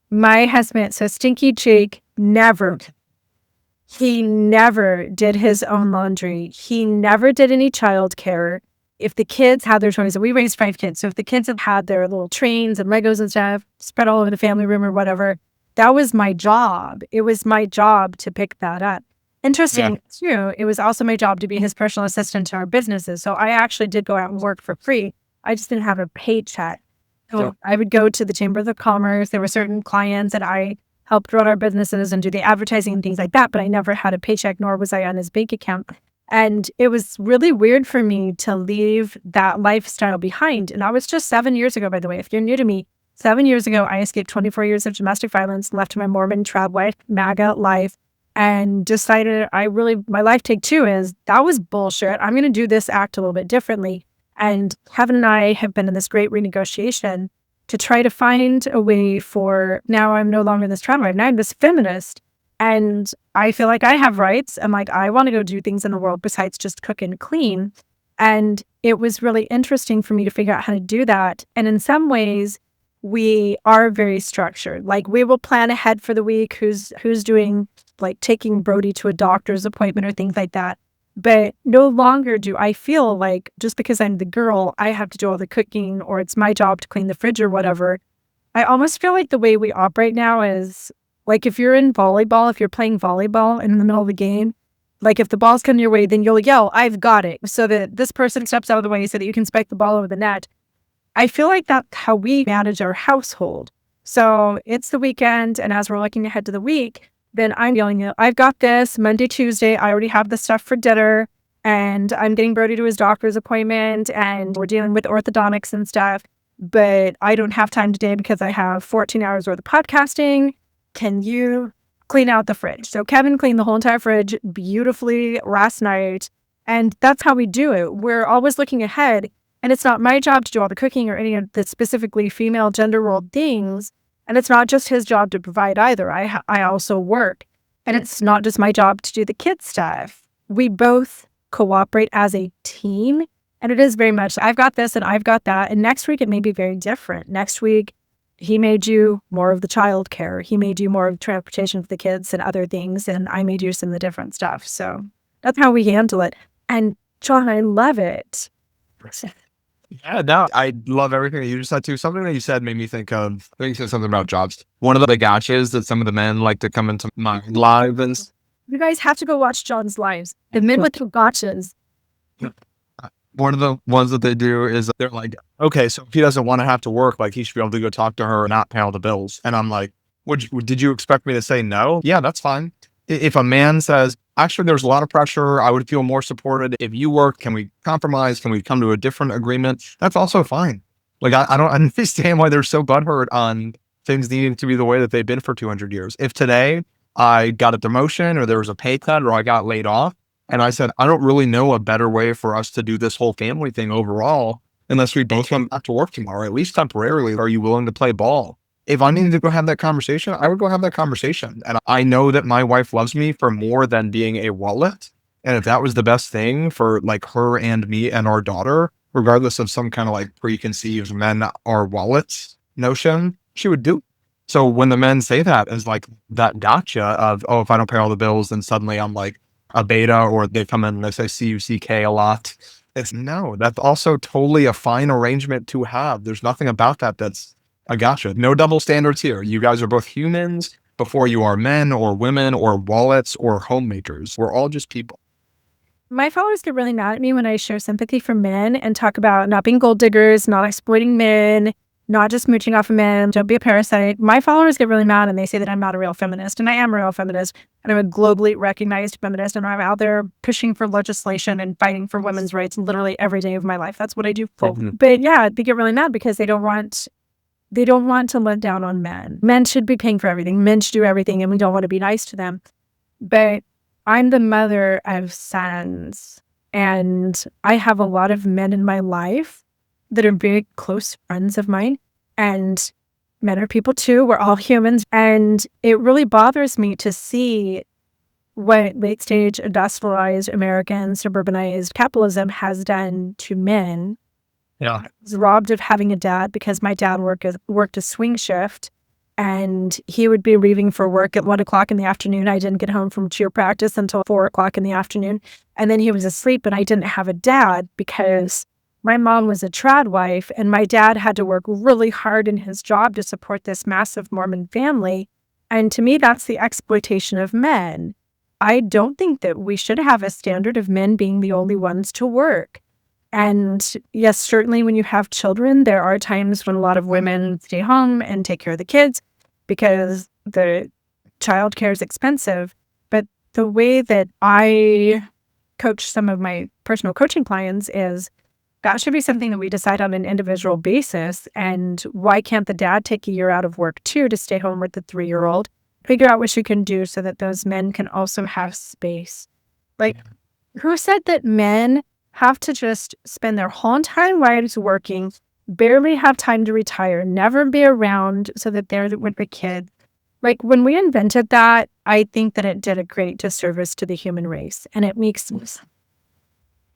my husband, so Stinky Jake, he never did his own laundry. He never did any childcare. If the kids had their toys, we raised 5 kids. So if the kids have had their little trains and Legos and stuff spread all over the family room or whatever, that was my job. It was my job to pick that up. Interesting too, it was also my job to be his personal assistant to our businesses. So I actually did go out and work for free. I just didn't have a paycheck. So I would go to the Chamber of Commerce. There were certain clients that I helped run our businesses and do the advertising and things like that, but I never had a paycheck, nor was I on his bank account. And it was really weird for me to leave that lifestyle behind. And that was just 7 years ago, by the way. If you're new to me, 7 years ago, I escaped 24 years of domestic violence, left my Mormon trad wife, MAGA life, and decided my life take two is that was bullshit. I'm going to do this act a little bit differently. And Kevin and I have been in this great renegotiation to try to find a way for, now I'm no longer this trad wife, now I'm this feminist. And I feel like I have rights and like I want to go do things in the world besides just cook and clean. And it was really interesting for me to figure out how to do that. And in some ways, we are very structured. Like we will plan ahead for the week who's doing like taking Brody to a doctor's appointment or things like that. But no longer do I feel like just because I'm the girl, I have to do all the cooking or it's my job to clean the fridge or whatever. I almost feel like the way we operate now is like if you're in volleyball, if you're playing volleyball in the middle of the game, like if the ball's coming your way, then you'll yell, "I've got it," so that this person steps out of the way so that you can spike the ball over the net. I feel like that's how we manage our household. So it's the weekend, and as we're looking ahead to the week, then I'm yelling, "I've got this. Monday, Tuesday, I already have the stuff for dinner, and I'm getting Brody to his doctor's appointment, and we're dealing with orthodontics and stuff, but I don't have time today because I have 14 hours worth of podcasting. Can you clean out the fridge?" So Kevin cleaned the whole entire fridge beautifully last night, and that's how we do it. We're always looking ahead, and it's not my job to do all the cooking or any of the specifically female gender role things. And it's not just his job to provide either. I also work. And it's not just my job to do the kid stuff. We both cooperate as a team. And it is very much, I've got this and I've got that. And next week, it may be very different. Next week, he may do more of the child care. He may do more of transportation for the kids and other things. And I may do some of the different stuff. So that's how we handle it. And John, I love it. Yeah, no, I love everything that you just said too. Something that you said made me think of, I think you said something about jobs. One of the gotchas that some of the men like to come into my live and You guys have to go watch John's lives. The men with the gotchas. one of the ones that they do is they're like, okay, so if he doesn't want to have to work, like he should be able to go talk to her and not pay all the bills. And I'm like, did you expect me to say no? Yeah, that's fine. If a man says, actually, there's a lot of pressure, I would feel more supported if you work. Can we compromise? Can we come to a different agreement? That's also fine. Like, I don't understand why they're so butthurt on things needing to be the way that they've been for 200 years. If today I got a demotion or there was a pay cut or I got laid off and I said, I don't really know a better way for us to do this whole family thing overall, unless we both come back to work tomorrow, at least temporarily, are you willing to play ball? If I needed to go have that conversation, I would go have that conversation. And I know that my wife loves me for more than being a wallet. And if that was the best thing for like her and me and our daughter, regardless of some kind of like preconceived men are wallets notion, she would do it. So when the men say that as like that gotcha of, oh, if I don't pay all the bills, then suddenly I'm like a beta, or they come in and they say C-U-C-K a lot. It's no, that's also totally a fine arrangement to have. There's nothing about that that's a gotcha. No double standards here. You guys are both humans before you are men or women or wallets or homemakers. We're all just people. My followers get really mad at me when I show sympathy for men and talk about not being gold diggers, not exploiting men, not just mooching off of men, don't be a parasite. My followers get really mad and they say that I'm not a real feminist, and I am a real feminist, and I'm a globally recognized feminist, and I'm out there pushing for legislation and fighting for women's rights literally every day of my life. That's what I do. But yeah, they get really mad because they don't want to let down on men. Men should be paying for everything. Men should do everything, and we don't want to be nice to them. But I'm the mother of sons, and I have a lot of men in my life that are very close friends of mine, and men are people too. We're all humans, and it really bothers me to see what late-stage industrialized American suburbanized capitalism has done to men. Yeah. I was robbed of having a dad because my dad worked a swing shift, and he would be leaving for work at 1:00 in the afternoon. I didn't get home from cheer practice until 4:00 in the afternoon. And then he was asleep, and I didn't have a dad because my mom was a trad wife, and my dad had to work really hard in his job to support this massive Mormon family. And to me, that's the exploitation of men. I don't think that we should have a standard of men being the only ones to work. And yes, certainly when you have children, there are times when a lot of women stay home and take care of the kids because the childcare is expensive. But the way that I coach some of my personal coaching clients is that should be something that we decide on an individual basis. And why can't the dad take a year out of work too to stay home with the 3-year-old? Figure out what you can do so that those men can also have space. Like, who said that men have to just spend their whole entire lives working, barely have time to retire, never be around so that they're with the kids? Like, when we invented that, I think that it did a great disservice to the human race. And it makes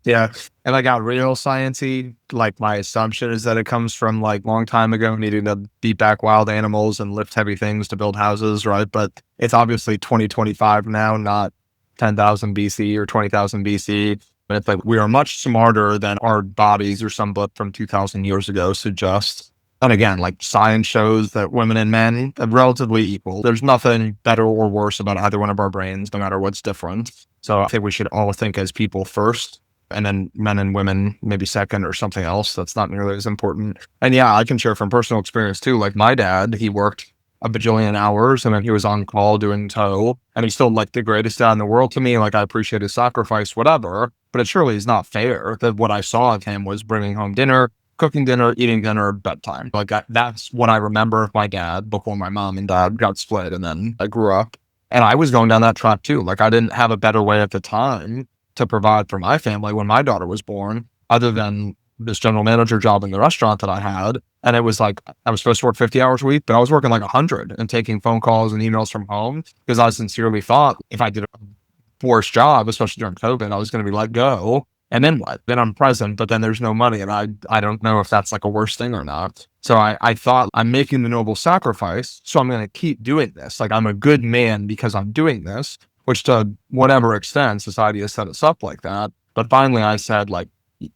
Yeah. And like got real sciencey, like my assumption is that it comes from like long time ago needing to beat back wild animals and lift heavy things to build houses, right? But it's obviously 2025 now, not 10,000 BC or 20,000 BC. But it's like we are much smarter than our bodies or some book from 2,000 years ago suggest. And again, like science shows that women and men are relatively equal. There's nothing better or worse about either one of our brains, no matter what's different. So I think we should all think as people first, and then men and women maybe second or something else that's not nearly as important. And yeah, I can share from personal experience too. Like my dad, he worked a bajillion hours and then he was on call doing tow, and he's still like the greatest dad in the world to me. Like I appreciate his sacrifice, whatever, but it surely is not fair that what I saw of him was bringing home dinner, cooking dinner, eating dinner, bedtime. Like that's what I remember of my dad before my mom and dad got split and then I grew up. And I was going down that track too. Like I didn't have a better way at the time to provide for my family when my daughter was born, other than this general manager job in the restaurant that I had. And it was like, I was supposed to work 50 hours a week, but I was working like 100 and taking phone calls and emails from home because I sincerely thought if I did a worse job, especially during COVID, I was going to be let go. And then what? Then I'm present, but then there's no money. And I don't know if that's like a worse thing or not. So I thought I'm making the noble sacrifice. So I'm going to keep doing this. Like I'm a good man because I'm doing this, which to whatever extent society has set us up like that. But finally I said, like,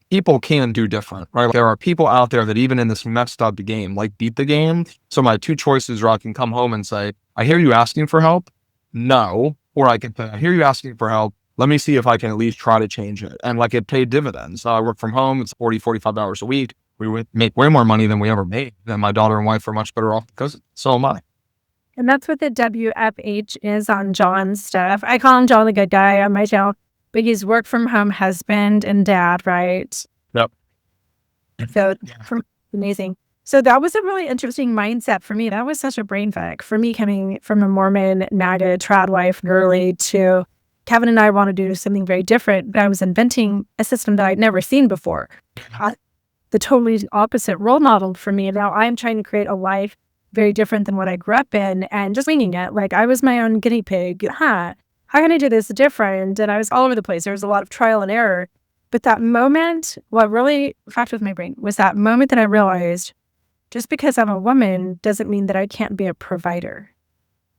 people can do different, right? There are people out there that even in this messed up game, like beat the game. So my two choices are I can come home and say, I hear you asking for help. No. Or I can say, I hear you asking for help. Let me see if I can at least try to change it. And like it paid dividends. I work from home. It's 40, 45 hours a week. We would make way more money than we ever made. And my daughter and wife are much better off because so am I. And that's what the WFH is on John's stuff. I call him John the good guy on my channel, but he's work from home husband and dad, right? Yep. So amazing. So that was a really interesting mindset for me. That was such a brain fuck for me, coming from a Mormon, MAGA, trad wife, girly, to Kevin and I want to do something very different. But I was inventing a system that I'd never seen before. The totally opposite role model for me. Now I'm trying to create a life very different than what I grew up in and just winging it. Like I was my own guinea pig. How can I do this different? And I was all over the place. There was a lot of trial and error. But that moment, what really fucked with my brain was that moment that I realized just because I'm a woman doesn't mean that I can't be a provider.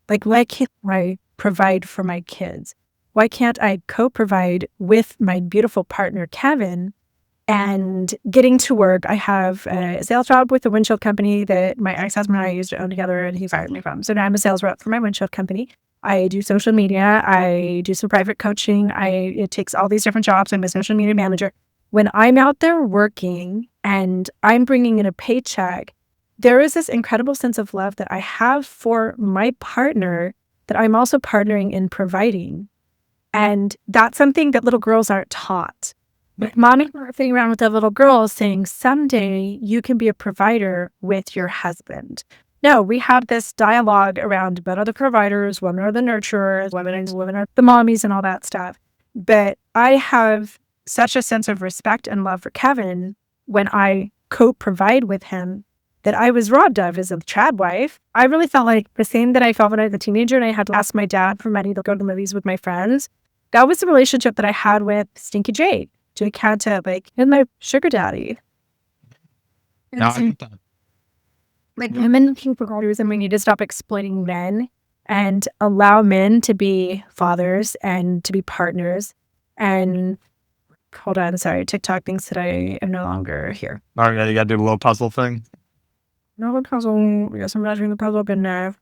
Like, why can't I provide for my kids? Why can't I co-provide with my beautiful partner, Kevin? And getting to work, I have a sales job with a windshield company that my ex-husband and I used to own together, and he fired me from. So now I'm a sales rep for my windshield company. I do social media. I do some private coaching. It takes all these different jobs. I'm a social media manager. When I'm out there working and I'm bringing in a paycheck, there is this incredible sense of love that I have for my partner that I'm also partnering in providing. And that's something that little girls aren't taught. But mommy were sitting around with the little girls saying, someday you can be a provider with your husband. No, we have this dialogue around men are the providers, women are the nurturers, women are the mommies and all that stuff. But I have such a sense of respect and love for Kevin when I co-provide with him that I was robbed of as a trad wife. I really felt like the same that I felt when I was a teenager and I had to ask my dad for money to go to the movies with my friends. That was the relationship that I had with Stinky Jake. Jake had to, like, and my sugar daddy. No, I get that. Like, women looking for fathers, and we need to stop exploiting men and allow men to be fathers and to be partners. And hold on, sorry, TikTok thinks that I am no longer here. All right, you got to do a little puzzle thing. No puzzle. Yes, I'm not doing the puzzle, but no.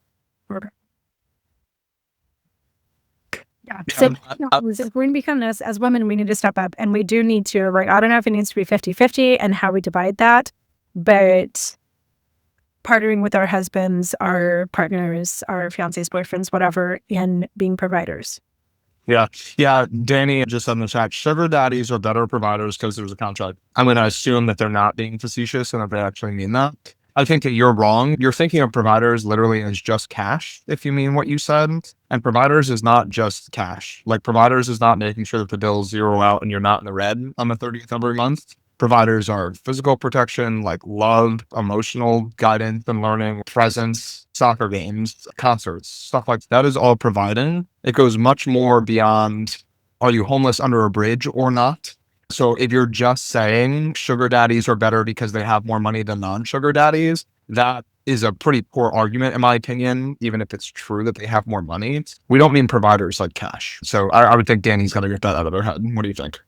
So if we're going to become this as women, we need to step up, and we do need to, like, I don't know if it needs to be 50-50 and how we divide that, but partnering with our husbands, our partners, our fiancés, boyfriends, whatever, and being providers. Yeah. Yeah. Danny just on the chat, sugar daddies are better providers because there's a contract. I'm going to assume that they're not being facetious and that they actually mean that. I think that you're wrong. You're thinking of providers literally as just cash, if you mean what you said. And providers is not just cash. Like, providers is not making sure that the bills zero out and you're not in the red on the 30th of every month. Providers are physical protection, like love, emotional guidance and learning, presence, soccer games, concerts, stuff like that is all providing. It goes much more beyond, are you homeless under a bridge or not? So if you're just saying sugar daddies are better because they have more money than non-sugar daddies, that is a pretty poor argument, in my opinion, even if it's true that they have more money. We don't mean providers like cash. So I would think Danny's got to get that out of their head. What do you think?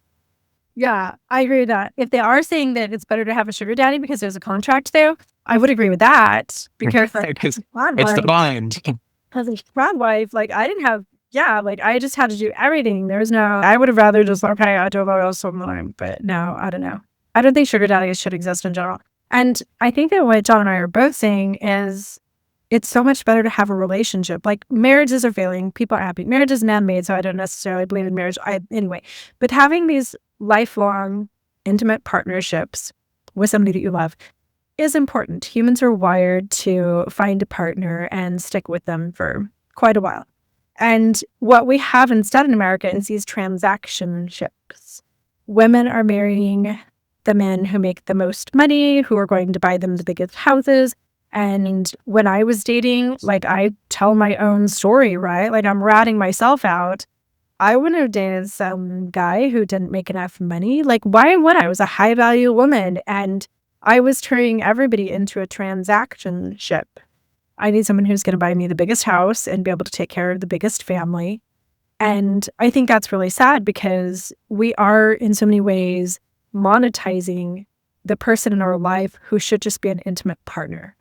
Yeah, I agree with that. If they are saying that it's better to have a sugar daddy because there's a contract there, I would agree with that, because it's the bind. As a grad wife, like, I didn't have, like, I just had to do everything. There's no, I would have rather just, okay, I do all sometime, but no, I don't know. I don't think sugar daddies should exist in general. And I think that what John and I are both saying is it's so much better to have a relationship. Like, marriages are failing. People are happy. Marriage is man-made, so I don't necessarily believe in marriage. Anyway, but having these lifelong, intimate partnerships with somebody that you love is important. Humans are wired to find a partner and stick with them for quite a while. And what we have instead in America is these transactionships. Women are marrying the men who make the most money, who are going to buy them the biggest houses. And when I was dating, like, I tell my own story, right? Like, I'm ratting myself out. I wouldn't have dated some guy who didn't make enough money. Like, why would I? I was a high value woman, and I was turning everybody into a transaction ship. I need someone who's going to buy me the biggest house and be able to take care of the biggest family. And I think that's really sad, because we are in so many ways monetizing the person in our life who should just be an intimate partner.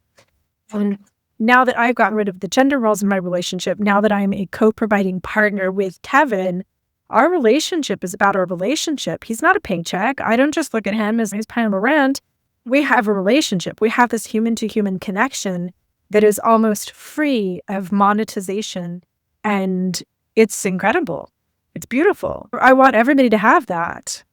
And now that I've gotten rid of the gender roles in my relationship, now that I'm a co-providing partner with Kevin, our relationship is about our relationship. He's not a paycheck. I don't just look at him as he's paying the rent. We have a relationship. We have this human-to-human connection that is almost free of monetization. And it's incredible. It's beautiful. I want everybody to have that.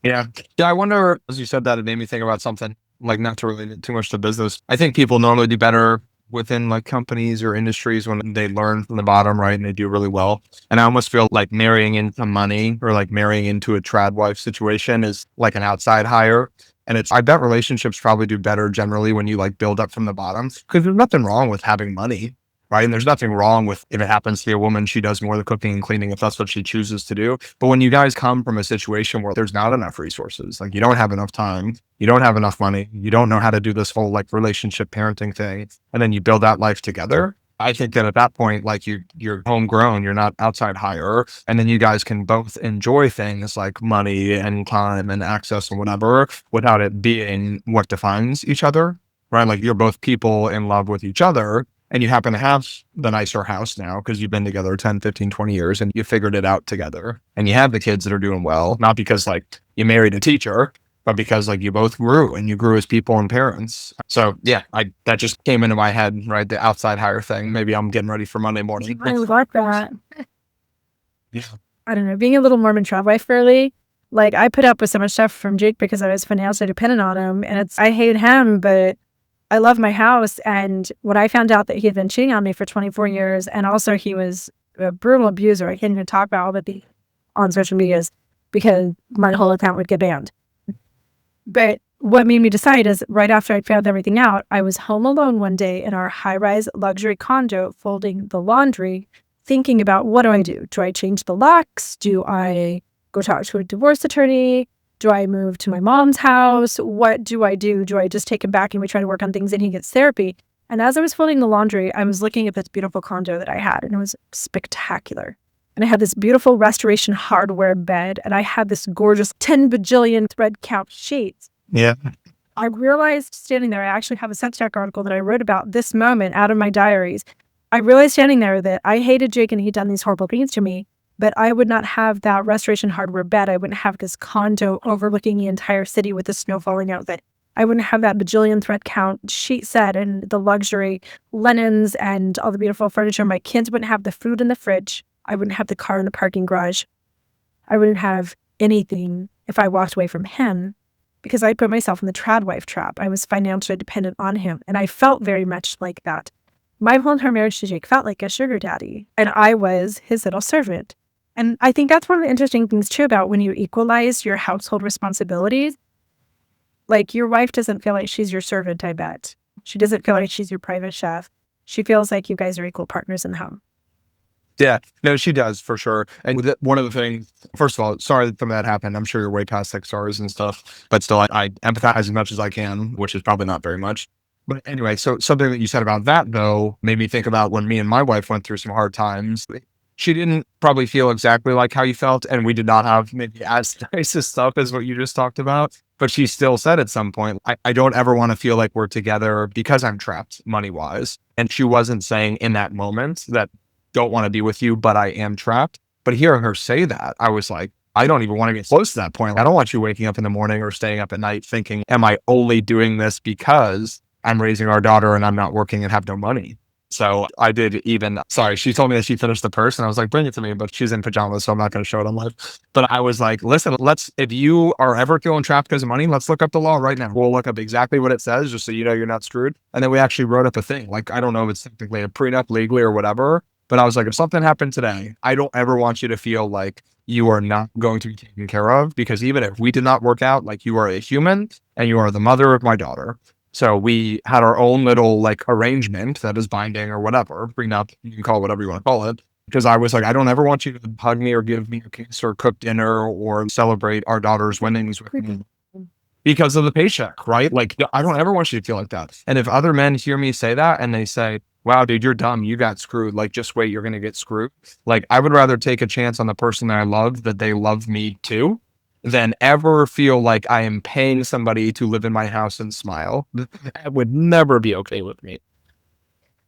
Yeah. I wonder, as you said that, it made me think about something, like, not to relate it too much to business. I think people normally do better within, like, companies or industries when they learn from the bottom, right? And they do really well. And I almost feel like marrying into money, or like marrying into a trad wife situation, is like an outside hire. And I bet relationships probably do better generally when you, like, build up from the bottom, because there's nothing wrong with having money, right? And there's nothing wrong with, if it happens to be a woman, she does more of the cooking and cleaning if that's what she chooses to do. But when you guys come from a situation where there's not enough resources, like, you don't have enough time, you don't have enough money, you don't know how to do this whole, like, relationship parenting thing, and then you build that life together, I think that at that point, like, you're homegrown, you're not outside hire, and then you guys can both enjoy things like money and time and access and whatever, without it being what defines each other, right? Like, you're both people in love with each other, and you happen to have the nicer house now because you've been together 10, 15, 20 years and you figured it out together, and you have the kids that are doing well, not because, like, you married a teacher, but because, like, you both grew, and you grew as people and parents. So yeah, that just came into my head, right? The outside hire thing. Maybe I'm getting ready for Monday morning. I like that. Yeah. I don't know, being a little Mormon trad wife early, like, I put up with so much stuff from Jake because I was financially dependent on him, and I hate him, but I love my house. And when I found out that he had been cheating on me for 24 years, and also he was a brutal abuser, I can't even talk about all of it on social medias because my whole account would get banned. But what made me decide is, right after I found everything out, I was home alone one day in our high-rise luxury condo folding the laundry, thinking about, what do I do? Do I change the locks? Do I go talk to a divorce attorney? Do I move to my mom's house? What do I do? Do I just take him back and we try to work on things and he gets therapy? And as I was folding the laundry, I was looking at this beautiful condo that I had, and it was spectacular. And I had this beautiful restoration hardware bed, and I had this gorgeous 10 bajillion thread count sheets. Yeah. I realized standing there, I actually have a substack article that I wrote about this moment out of my diaries. I realized standing there that I hated Jake and he'd done these horrible things to me. but I would not have that restoration hardware bed. I wouldn't have this condo overlooking the entire city with the snow falling out of it. I wouldn't have that bajillion thread count sheet set and the luxury linens and all the beautiful furniture. My kids wouldn't have the food in the fridge. I wouldn't have the car in the parking garage. I wouldn't have anything if I walked away from him, because I put myself in the trad wife trap. I was financially dependent on him, and I felt very much like that. My whole entire marriage to Jake felt like a sugar daddy, and I was his little servant. And I think that's one of the interesting things too about when you equalize your household responsibilities. Like, your wife doesn't feel like she's your servant, I bet. She doesn't feel like she's your private chef. She feels like you guys are equal partners in the home. Yeah, no, she does for sure. And one of the things, first of all, sorry that some of that happened. I'm sure you're way past 6 hours and stuff, but still, I empathize as much as I can, which is probably not very much. But anyway, so something that you said about that, though, made me think about when me and my wife went through some hard times. She didn't probably feel exactly like how you felt, and we did not have maybe as nice as stuff as what you just talked about. But she still said at some point, I don't ever want to feel like we're together because I'm trapped money-wise. And she wasn't saying in that moment that don't want to be with you, but I am trapped. But hearing her say that, I was like, I don't even want to get close to that point. I don't want you waking up in the morning or staying up at night thinking, am I only doing this because I'm raising our daughter and I'm not working and have no money? So I did even, sorry, she told me that she finished the purse and I was like, bring it to me, but she's in pajamas, so I'm not going to show it on live. But I was like, listen, if you are ever feeling trapped because of money, let's look up the law right now. We'll look up exactly what it says just so you know you're not screwed. And then we actually wrote up a thing. Like, I don't know if it's technically a prenup legally or whatever, but I was like, if something happened today, I don't ever want you to feel like you are not going to be taken care of, because even if we did not work out, like, you are a human and you are the mother of my daughter. So we had our own little like arrangement that is binding or whatever, prenup, you can call it whatever you want to call it. Because I was like, I don't ever want you to hug me or give me a kiss or cook dinner or celebrate our daughter's winnings with me because of the paycheck, right? Like, I don't ever want you to feel like that. And if other men hear me say that and they say, wow, dude, you're dumb, you got screwed, like, just wait, you're going to get screwed. Like, I would rather take a chance on the person that I love, that they love me too, than ever feel like I am paying somebody to live in my house and smile. That would never be okay with me.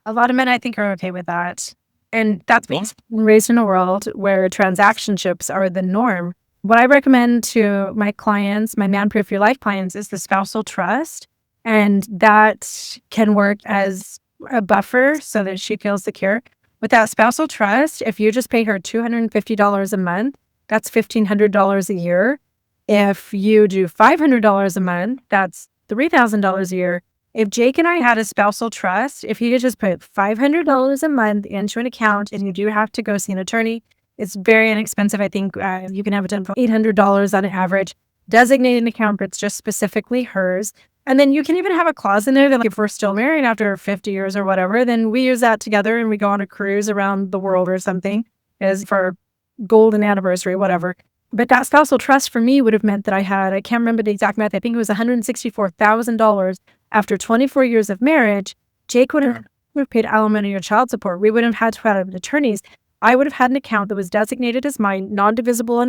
A lot of men, I think, are okay with that. And that's because I'm raised in a world where transactionships are the norm. What I recommend to my clients, my Man Proof Your Life clients, is the spousal trust. And that can work as a buffer so that she feels secure. With that spousal trust, if you just pay her $250 a month, that's $1,500 a year. If you do $500 a month, that's $3,000 a year. If Jake and I had a spousal trust, if he could just put $500 a month into an account, and you do have to go see an attorney, it's very inexpensive. I think you can have it done for $800 on average. Designate an account that's just specifically hers. And then you can even have a clause in there that, like, if we're still married after 50 years or whatever, then we use that together and we go on a cruise around the world or something as for golden anniversary, whatever. But that spousal trust for me would have meant that I can't remember the exact math, I think it was $164,000 after 24 years of marriage. Jake would have paid alimony or child support. We wouldn't have had to have attorneys. I would have had an account that was designated as mine, non-divisible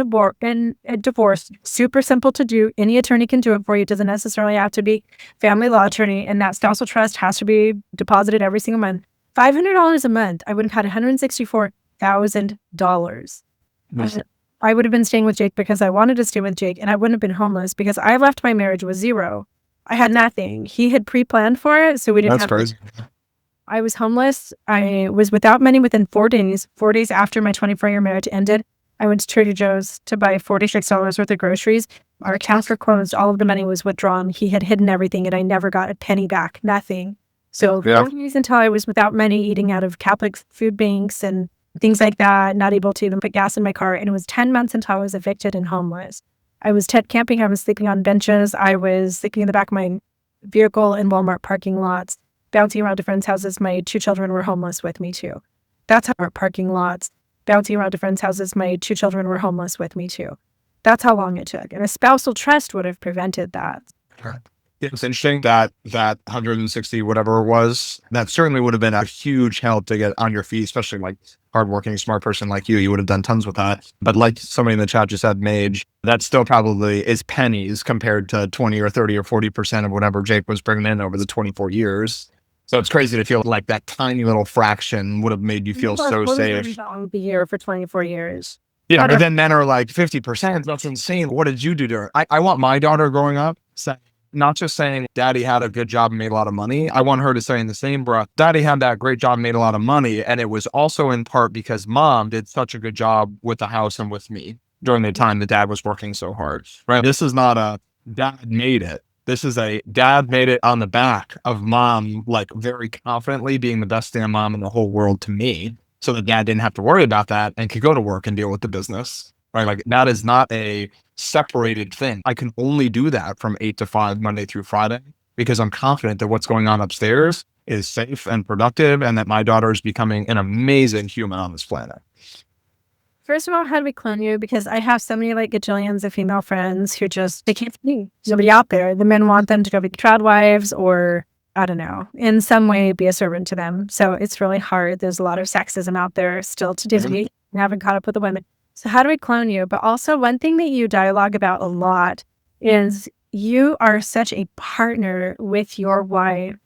and divorced, super simple to do. Any attorney can do it for you. It doesn't necessarily have to be family law attorney. And that spousal trust has to be deposited every single month. $500 a month, I would have had $164,000. I would have been staying with Jake because I wanted to stay with Jake, and I wouldn't have been homeless because I left my marriage with zero. I had nothing. He had pre-planned for it, so we didn't have. That's crazy. I was homeless. I was without money within 4 days. 4 days after my 24-year marriage ended, I went to Trader Joe's to buy $46 worth of groceries. Our accounts were closed. All of the money was withdrawn. He had hidden everything, and I never got a penny back. Nothing. So 4 days until I was without money, eating out of Catholic food banks and things like that, not able to even put gas in my car. And it was 10 months until I was evicted and homeless. I was tent camping. I was sleeping on benches. I was sleeping in the back of my vehicle in Walmart parking lots, bouncing around to friends' houses. My 2 children were homeless with me too. That's how our parking lots, bouncing around to friends' houses. My 2 children were homeless with me too. That's how long it took. And a spousal trust would have prevented that. It's interesting that 160, whatever it was, that certainly would have been a huge help to get on your feet, especially like hardworking, smart person like you. You would have done tons with that. But like somebody in the chat just said, Mage, that still probably is pennies compared to 20 or 30 or 40% of whatever Jake was bringing in over the 24 years. So it's crazy to feel like that tiny little fraction would have made you feel so safe. Be here for 24 years. Yeah, but then men are like 50%. That's insane. What did you do to her? I want my daughter growing up not just saying daddy had a good job and made a lot of money. I want her to say in the same breath, daddy had that great job and made a lot of money. And it was also in part because mom did such a good job with the house and with me during the time that dad was working so hard, right? This is not a dad made it. This is a dad made it on the back of mom, like very confidently being the best damn mom in the whole world to me. So that dad didn't have to worry about that and could go to work and deal with the business, right? Like that is not a separated thing. I can only do that from 8 to 5, Monday through Friday, because I'm confident that what's going on upstairs is safe and productive and that my daughter is becoming an amazing human on this planet. First of all, how do we clone you? Because I have so many like gajillions of female friends who they can't see. Nobody out there. The men want them to go be trad wives or I don't know, in some way be a servant to them. So it's really hard. There's a lot of sexism out there still to Disney. We haven't caught up with the women. So how do we clone you? But also one thing that you dialogue about a lot is you are such a partner with your wife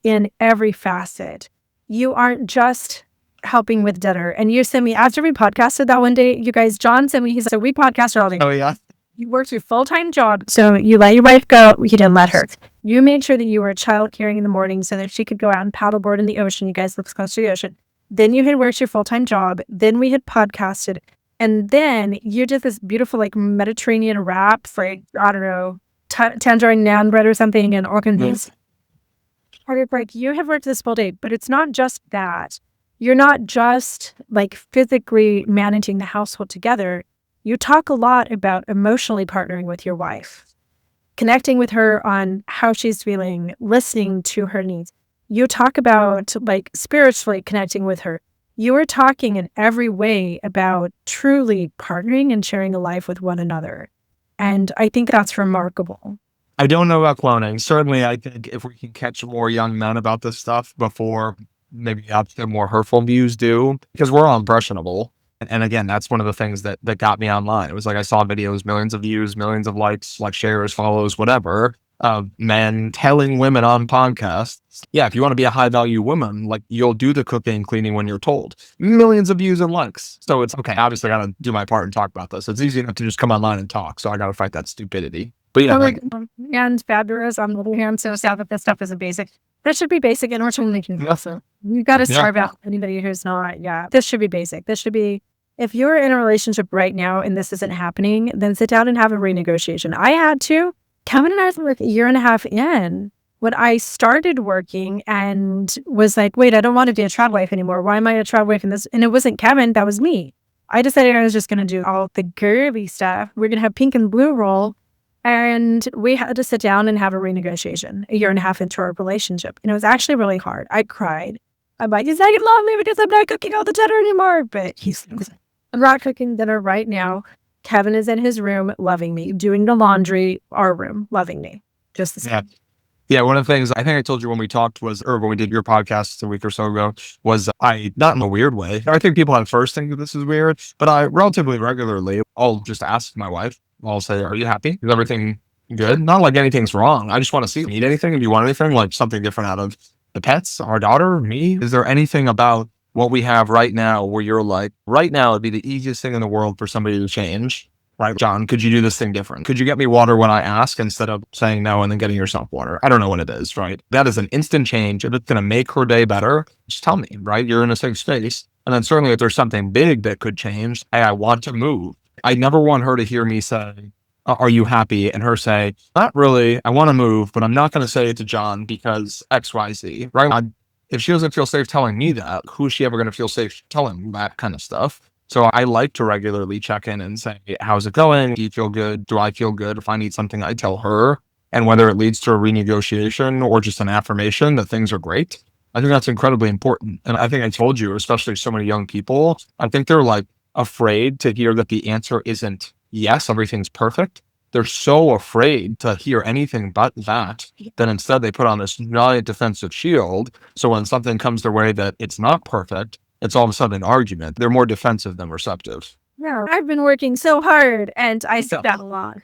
in every facet. You aren't just helping with dinner. And you sent me, after we podcasted that one day, you guys, John sent me, he said, so we podcasted all day. Oh, yeah. You worked your full-time job. So you let your wife go. You didn't let her. You made sure that you were child caring in the morning so that she could go out and paddleboard in the ocean. You guys live close to the ocean. Then you had worked your full-time job. Then we had podcasted. And then you did this beautiful like Mediterranean wrap for, I don't know, tangerine naan bread or something and organ beans. Like you have worked this full day, but it's not just that. You're not just like physically managing the household together. You talk a lot about emotionally partnering with your wife, connecting with her on how she's feeling, listening to her needs. You talk about like spiritually connecting with her. You are talking in every way about truly partnering and sharing a life with one another. And I think that's remarkable. I don't know about cloning. Certainly, I think if we can catch more young men about this stuff before maybe the more hurtful views do, because we're all impressionable. And again, that's one of the things that got me online. It was like I saw videos, millions of views, millions of likes, like shares, follows, whatever, of men telling women on podcasts, yeah, if you want to be a high value woman, like you'll do the cooking, cleaning when you're told. Millions of views and likes. So it's okay. Obviously, I got to do my part and talk about this. It's easy enough to just come online and talk. So I got to fight that stupidity. But yeah, and fabulous. On the other hand, so sad that this stuff isn't basic. That should be basic in order to make it awesome. You got to starve out anybody who's not. Yeah, this should be basic. This should be, if you're in a relationship right now and this isn't happening, then sit down and have a renegotiation. I had to. Kevin and I were like a year and a half in when I started working and was like, wait, I don't want to be a trad wife anymore. Why am I a trad wife in this? And it wasn't Kevin, that was me. I decided I was just going to do all the girly stuff. We're going to have pink and blue roll. And we had to sit down and have a renegotiation a year and a half into our relationship. And it was actually really hard. I cried. I'm like, he's not going to love me because I'm not cooking all the dinner anymore. But I'm not cooking dinner right now. Kevin is in his room loving me, doing the laundry, our room, loving me. Just the same. Yeah. Yeah, one of the things I think I told you when we talked was, or when we did your podcast a week or so ago, was I, not in a weird way, I think people at first think that this is weird, but I relatively regularly, I'll just ask my wife, I'll say, are you happy? Is everything good? Not like anything's wrong. I just want to see, need anything? Do you want anything? Like something different out of the pets, our daughter, me? Is there anything about what we have right now where you're like, right now it'd be the easiest thing in the world for somebody to change? Right, John, could you do this thing different? Could you get me water when I ask instead of saying no and then getting yourself water? I don't know what it is, right? That is an instant change. If it's going to make her day better, just tell me, right? You're in a safe space. And then certainly if there's something big that could change, hey, I want to move. I never want her to hear me say, are you happy? And her say, not really. I want to move, but I'm not going to say it to John because X, Y, Z, right? If she doesn't feel safe telling me that, who's she ever going to feel safe telling that kind of stuff? So I like to regularly check in and say, how's it going? Do you feel good? Do I feel good? If I need something, I tell her. And whether it leads to a renegotiation or just an affirmation that things are great, I think that's incredibly important. And I think I told you, especially so many young people, I think they're like afraid to hear that the answer isn't yes, everything's perfect. They're so afraid to hear anything but that instead they put on this giant defensive shield. So when something comes their way that it's not perfect, it's all of a sudden an argument. They're more defensive than receptive. Yeah, I've been working so hard and I see that a lot.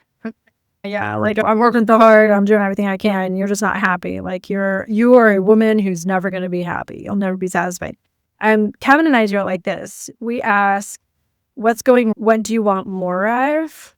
Yeah, like I'm working so hard, I'm doing everything I can, and you're just not happy. Like you are a woman who's never going to be happy. You'll never be satisfied. Kevin and I do it like this. We ask, what do you want more of?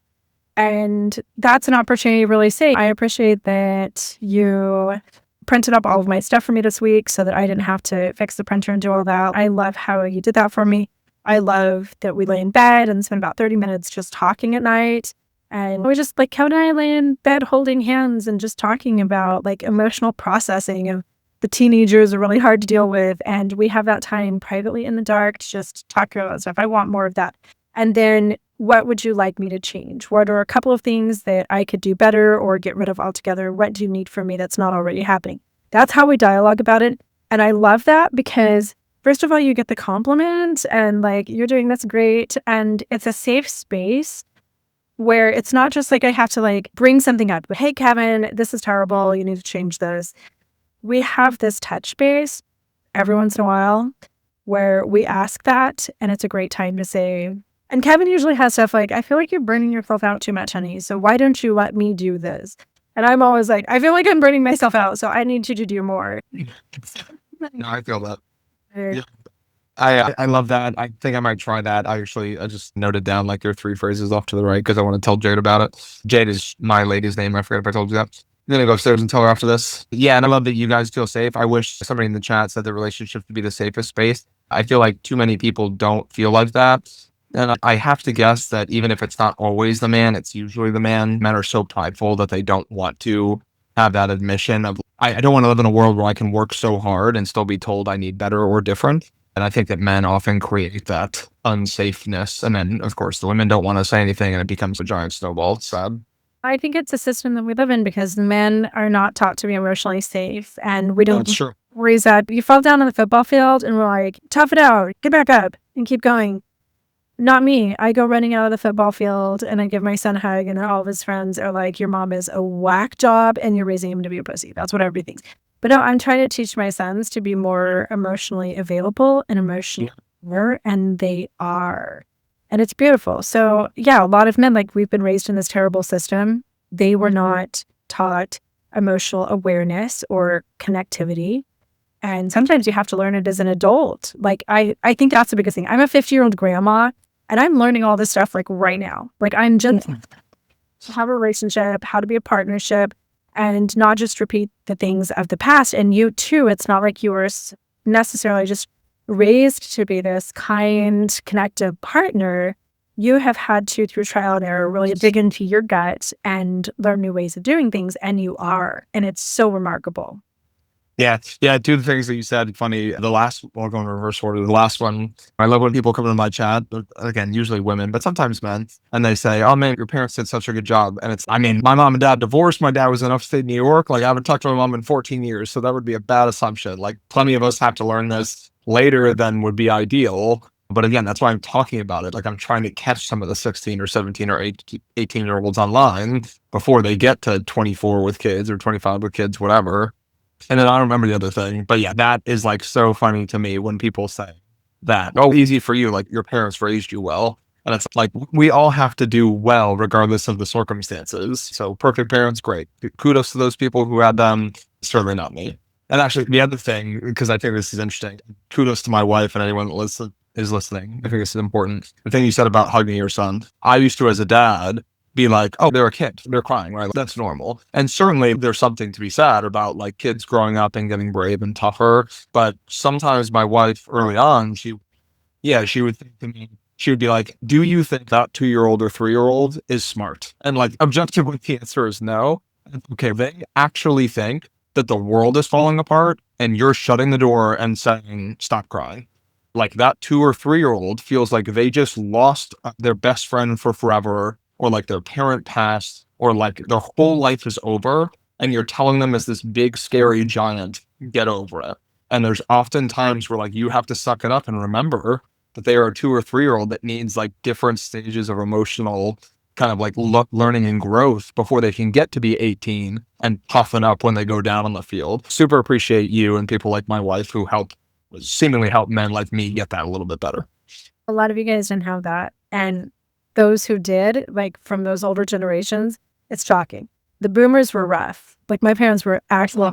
And that's an opportunity to really say, I appreciate that you printed up all of my stuff for me this week so that I didn't have to fix the printer and do all that. I love how you did that for me. I love that we lay in bed and spend about 30 minutes just talking at night. And we just like, Kevin and I lay in bed holding hands and just talking about like emotional processing of the teenagers are really hard to deal with. And we have that time privately in the dark to just talk about that stuff. I want more of that. And then what would you like me to change? What are a couple of things that I could do better or get rid of altogether? What do you need from me that's not already happening? That's how we dialogue about it. And I love that because first of all, you get the compliment and like, you're doing this great. And it's a safe space where it's not just like I have to like bring something up. But hey, Kevin, this is terrible. You need to change this. We have this touch base every once in a while where we ask that. And it's a great time to say, and Kevin usually has stuff like, I feel like you're burning yourself out too much, honey. So why don't you let me do this? And I'm always like, I feel like I'm burning myself out. So I need you to do more. No, I feel that. Yeah. I love that. I think I might try that. I just noted down like your 3 phrases off to the right because I want to tell Jade about it. Jade is my lady's name. I forgot if I told you that. I'm going to go upstairs and tell her after this. Yeah, and I love that you guys feel safe. I wish somebody in the chat said the relationship would be the safest space. I feel like too many people don't feel like that. And I have to guess that even if it's not always the man, it's usually the man. Men are so prideful that they don't want to have that admission of, I don't want to live in a world where I can work so hard and still be told I need better or different. And I think that men often create that unsafeness. And then, of course, the women don't want to say anything and it becomes a giant snowball. It's sad. I think it's a system that we live in because men are not taught to be emotionally safe. And we don't raise up. You fall down on the football field and we're like, tough it out, get back up and keep going. Not me. I go running out of the football field and I give my son a hug and all of his friends are like, your mom is a whack job and you're raising him to be a pussy. That's what everybody thinks. But no, I'm trying to teach my sons to be more emotionally available and emotionally aware, and they are. And it's beautiful. So yeah, a lot of men, like we've been raised in this terrible system. They were not taught emotional awareness or connectivity. And sometimes you have to learn it as an adult. Like I think that's the biggest thing. I'm a 50-year-old grandma and I'm learning all this stuff like right now. Like I'm just have a relationship, how to be a partnership, and not just repeat the things of the past. And you too, it's not like you were necessarily just raised to be this kind, connective partner. You have had to, through trial and error, really dig into your gut and learn new ways of doing things. And you are. And it's so remarkable. Yeah. Two of the things that you said, funny. The last, I'll go in reverse order. The last one, I love when people come into my chat, again, usually women, but sometimes men, and they say, oh man, your parents did such a good job. And it's, I mean, my mom and dad divorced. My dad was in upstate New York. Like I haven't talked to my mom in 14 years. So that would be a bad assumption. Like plenty of us have to learn this later than would be ideal. But again, that's why I'm talking about it. Like I'm trying to catch some of the 16 or 17 or 18-year-olds online before they get to 24 with kids or 25 with kids, whatever. And then I don't remember the other thing, but yeah, that is like so funny to me when people say that, oh, easy for you, like your parents raised you well. And it's like, we all have to do well regardless of the circumstances. So perfect parents, great. Kudos to those people who had them, certainly not me. And actually the other thing, because I think this is interesting, kudos to my wife and anyone that is listening. I think this is important. The thing you said about hugging your son, I used to, as a dad, be like, oh, they're a kid, they're crying, right? That's normal. And certainly there's something to be said about like kids growing up and getting brave and tougher. But sometimes my wife early on, she would think to me, she would be like, do you think that 2-year-old or 3-year-old is smart? And like objectively the answer is no. Okay, they actually think that the world is falling apart and you're shutting the door and saying, stop crying. Like that 2 or 3-year-old feels like they just lost their best friend for forever, or like their parent passed, or like their whole life is over, and you're telling them as this big, scary giant, get over it. And there's often times where like you have to suck it up and remember that they are a 2 or 3-year-old that needs like different stages of emotional kind of like learning and growth before they can get to be 18 and toughen up when they go down on the field. Super appreciate you and people like my wife who seemingly help men like me get that a little bit better. A lot of you guys didn't have that. And those who did, like from those older generations, it's shocking. The boomers were rough. Like my parents were actually,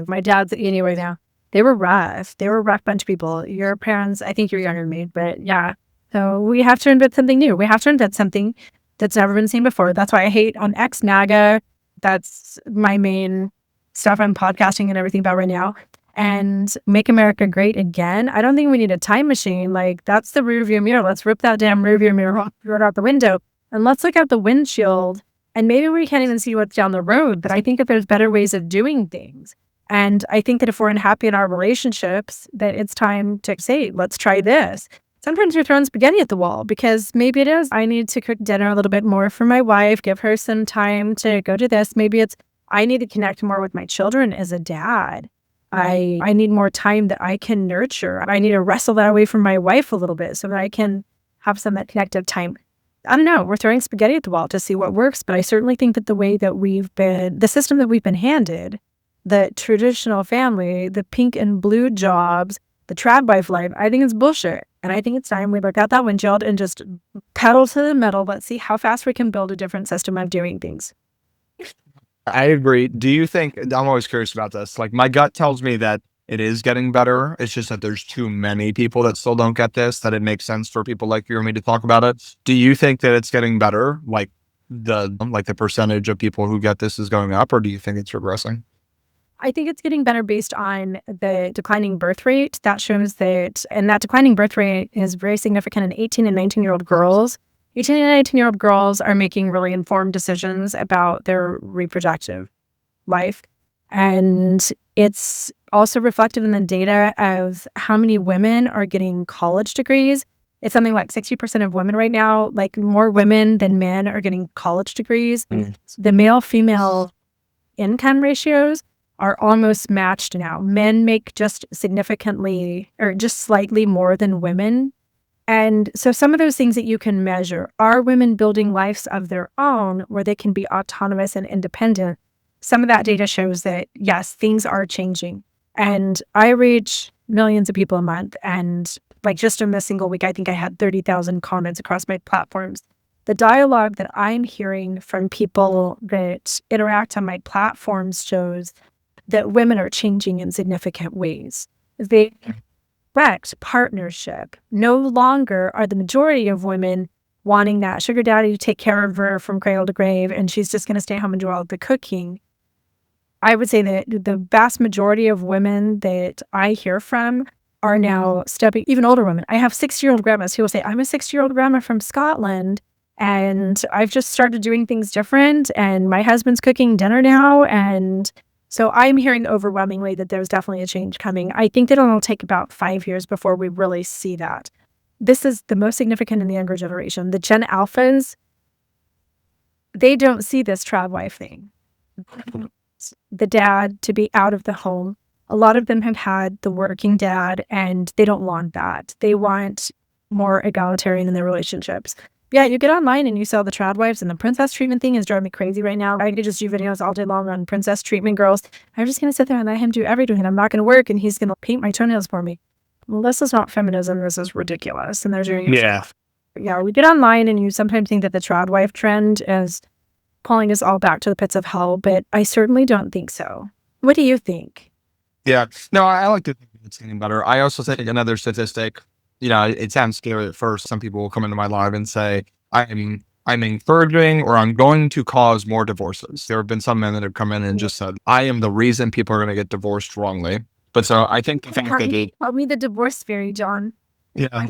my dad's anyway right now. They were rough. They were a rough bunch of people. Your parents, I think you're younger than me, but yeah, So we have to invent something new. We have to invent something that's never been seen before. That's why I hate on X NAGA. That's my main stuff I'm podcasting and everything about right now. And make America great again. I don't think we need a time machine. Like, that's the rearview mirror. Let's rip that damn rearview mirror right out the window and let's look out the windshield. And maybe we can't even see what's down the road, but I think that there's better ways of doing things. And I think that if we're unhappy in our relationships, that it's time to say, let's try this. Sometimes you're throwing spaghetti at the wall because maybe it is, I need to cook dinner a little bit more for my wife, give her some time to go to this. Maybe it's, I need to connect more with my children as a dad. I need more time that I can nurture. I need to wrestle that away from my wife a little bit so that I can have some that connective time. I don't know. We're throwing spaghetti at the wall to see what works, but I certainly think that the way that the system that we've been handed, the traditional family, the pink and blue jobs, the trad wife life, I think it's bullshit. And I think it's time we look out that windshield and just pedal to the metal. Let's see how fast we can build a different system of doing things. I agree. Do you think, I'm always curious about this. Like, my gut tells me that it is getting better. It's just that there's too many people that still don't get this, that it makes sense for people like you or me to talk about it. Do you think that it's getting better? Like the percentage of people who get this is going up, or do you think it's regressing? I think it's getting better based on the declining birth rate. That shows that, and that declining birth rate is very significant in 18 and 19-year-old girls. 18 and 19-year-old girls are making really informed decisions about their reproductive life. And it's also reflected in the data of how many women are getting college degrees. It's something like 60% of women right now, like more women than men are getting college degrees. The male-female income ratios are almost matched now. Men make just significantly or just slightly more than women. And so some of those things that you can measure, are women building lives of their own where they can be autonomous and independent? Some of that data shows that, yes, things are changing. And I reach millions of people a month. And like just in this single week, I think I had 30,000 comments across my platforms. The dialogue that I'm hearing from people that interact on my platforms shows that women are changing in significant ways. They expect partnership. No longer are the majority of women wanting that sugar daddy to take care of her from cradle to grave, and she's just going to stay home and do all of the cooking. I would say that the vast majority of women that I hear from are now stepping, even older women. I have 60-year-old grandmas who will say, I'm a 60-year-old grandma from Scotland, and I've just started doing things different, and my husband's cooking dinner now, and so I'm hearing overwhelmingly that there's definitely a change coming. I think that it'll take about 5 years before we really see that. This is the most significant in the younger generation. The Gen Alphas, they don't see this trad wife thing. The dad to be out of the home. A lot of them have had the working dad, and they don't want that. They want more egalitarian in their relationships. Yeah, you get online and you saw the trad wives, and the princess treatment thing is driving me crazy right now. I could just do videos all day long on princess treatment girls. I'm just going to sit there and let him do everything, and I'm not going to work, and he's going to paint my toenails for me. Well, this is not feminism. This is ridiculous. And there's your yeah. We get online and you sometimes think that the trad wife trend is pulling us all back to the pits of hell, but I certainly don't think so. What do you think? Yeah, no, I like to think it's getting better. I also think another statistic, it sounds scary at first. Some people will come into my live and say, I'm encouraging or I'm going to cause more divorces. There have been some men that have come in and just said, I am the reason people are going to get divorced wrongly. But so I think the fact that Tell me the divorce fairy, John. Yeah,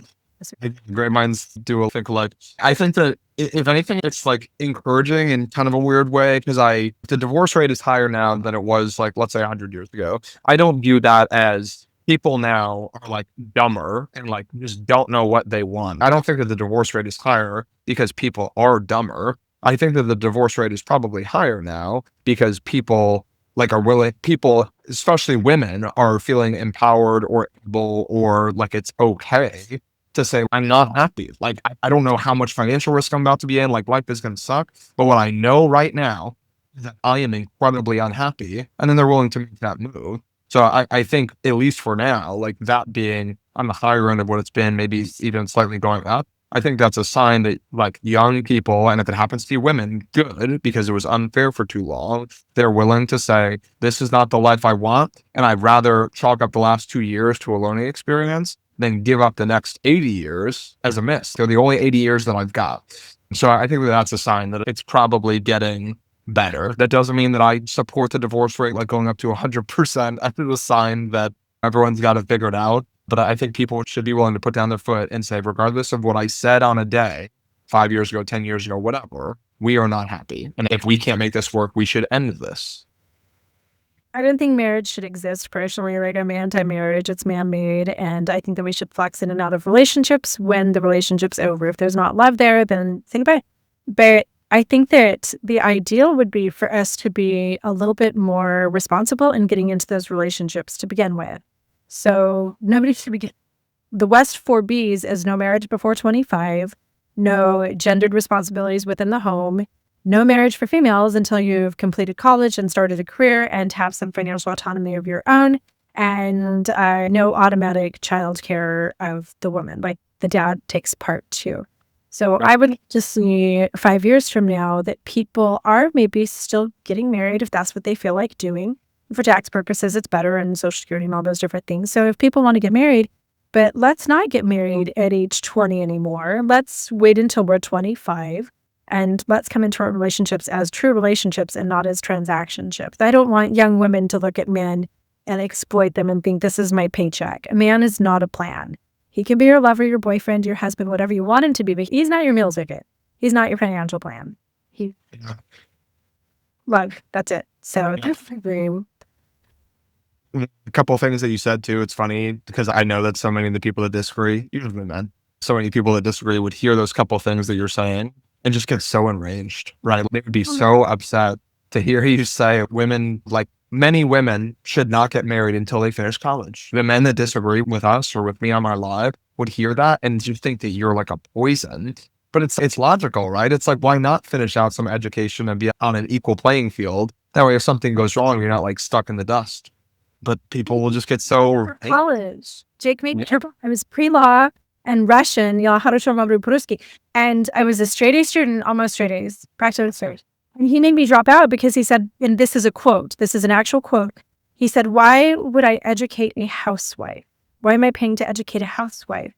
great minds do think alike. I think that if anything, it's like encouraging in kind of a weird way, because the divorce rate is higher now than it was, like, let's say 100 years ago. I don't view that as people now are like dumber and like just don't know what they want. I don't think that the divorce rate is higher because people are dumber. I think that the divorce rate is probably higher now because people are willing, people, especially women, are feeling empowered or able, or like it's okay to say, I'm not happy. Like, I don't know how much financial risk I'm about to be in. Like, life is going to suck. But what I know right now is that I am incredibly unhappy. And then they're willing to make that move. So I think, at least for now, like that being on the higher end of what it's been, maybe even slightly going up, I think that's a sign that like young people, and if it happens to be women, good, because it was unfair for too long. They're willing to say, this is not the life I want. And I'd rather chalk up the last 2 years to a learning experience then give up the next 80 years as a miss. They're the only 80 years that I've got. So I think that that's a sign that it's probably getting better. That doesn't mean that I support the divorce rate like going up to 100%. I think it's a sign that everyone's got it figured out. But I think people should be willing to put down their foot and say, regardless of what I said on a day, 5 years ago, 10 years ago, whatever, we are not happy. And if we can't make this work, we should end this. I don't think marriage should exist personally. Like, I'm anti-marriage. It's man-made. And I think that we should flex in and out of relationships when the relationship's over. If there's not love there, then think about it. But I think that the ideal would be for us to be a little bit more responsible in getting into those relationships to begin with. So nobody should begin. The West 4Bs is no marriage before 25, no gendered responsibilities within the home, no marriage for females until you've completed college and started a career and have some financial autonomy of your own, and no automatic childcare of the woman. Like, the dad takes part too. So I would just see 5 years from now that people are maybe still getting married if that's what they feel like doing. For tax purposes, it's better, and Social Security and all those different things. So if people want to get married, but let's not get married at age 20 anymore. Let's wait until we're 25. And let's come into our relationships as true relationships and not as transactionships. I don't want young women to look at men and exploit them and think this is my paycheck. A man is not a plan. He can be your lover, your boyfriend, your husband, whatever you want him to be, but he's not your meal ticket. He's not your financial plan. Love, that's it. So that's my dream. A couple of things that you said too, it's funny because I know that so many of the people that disagree, usually men, so many people that disagree would hear those couple of things that you're saying and just get so enraged, right? They would be so upset to hear you say women, like many women, should not get married until they finish college. The men that disagree with us or with me on my live would hear that and just think that you're like a poison. But it's logical, right? It's like, why not finish out some education and be on an equal playing field? That way, if something goes wrong, you're not like stuck in the dust. But people will just get so... College. Jake made me careful. I was pre-law and Russian, and I was a straight A student, almost straight A's, practically straight. And he made me drop out because he said, and this is a quote, this is an actual quote. He said, why would I educate a housewife? Why am I paying to educate a housewife?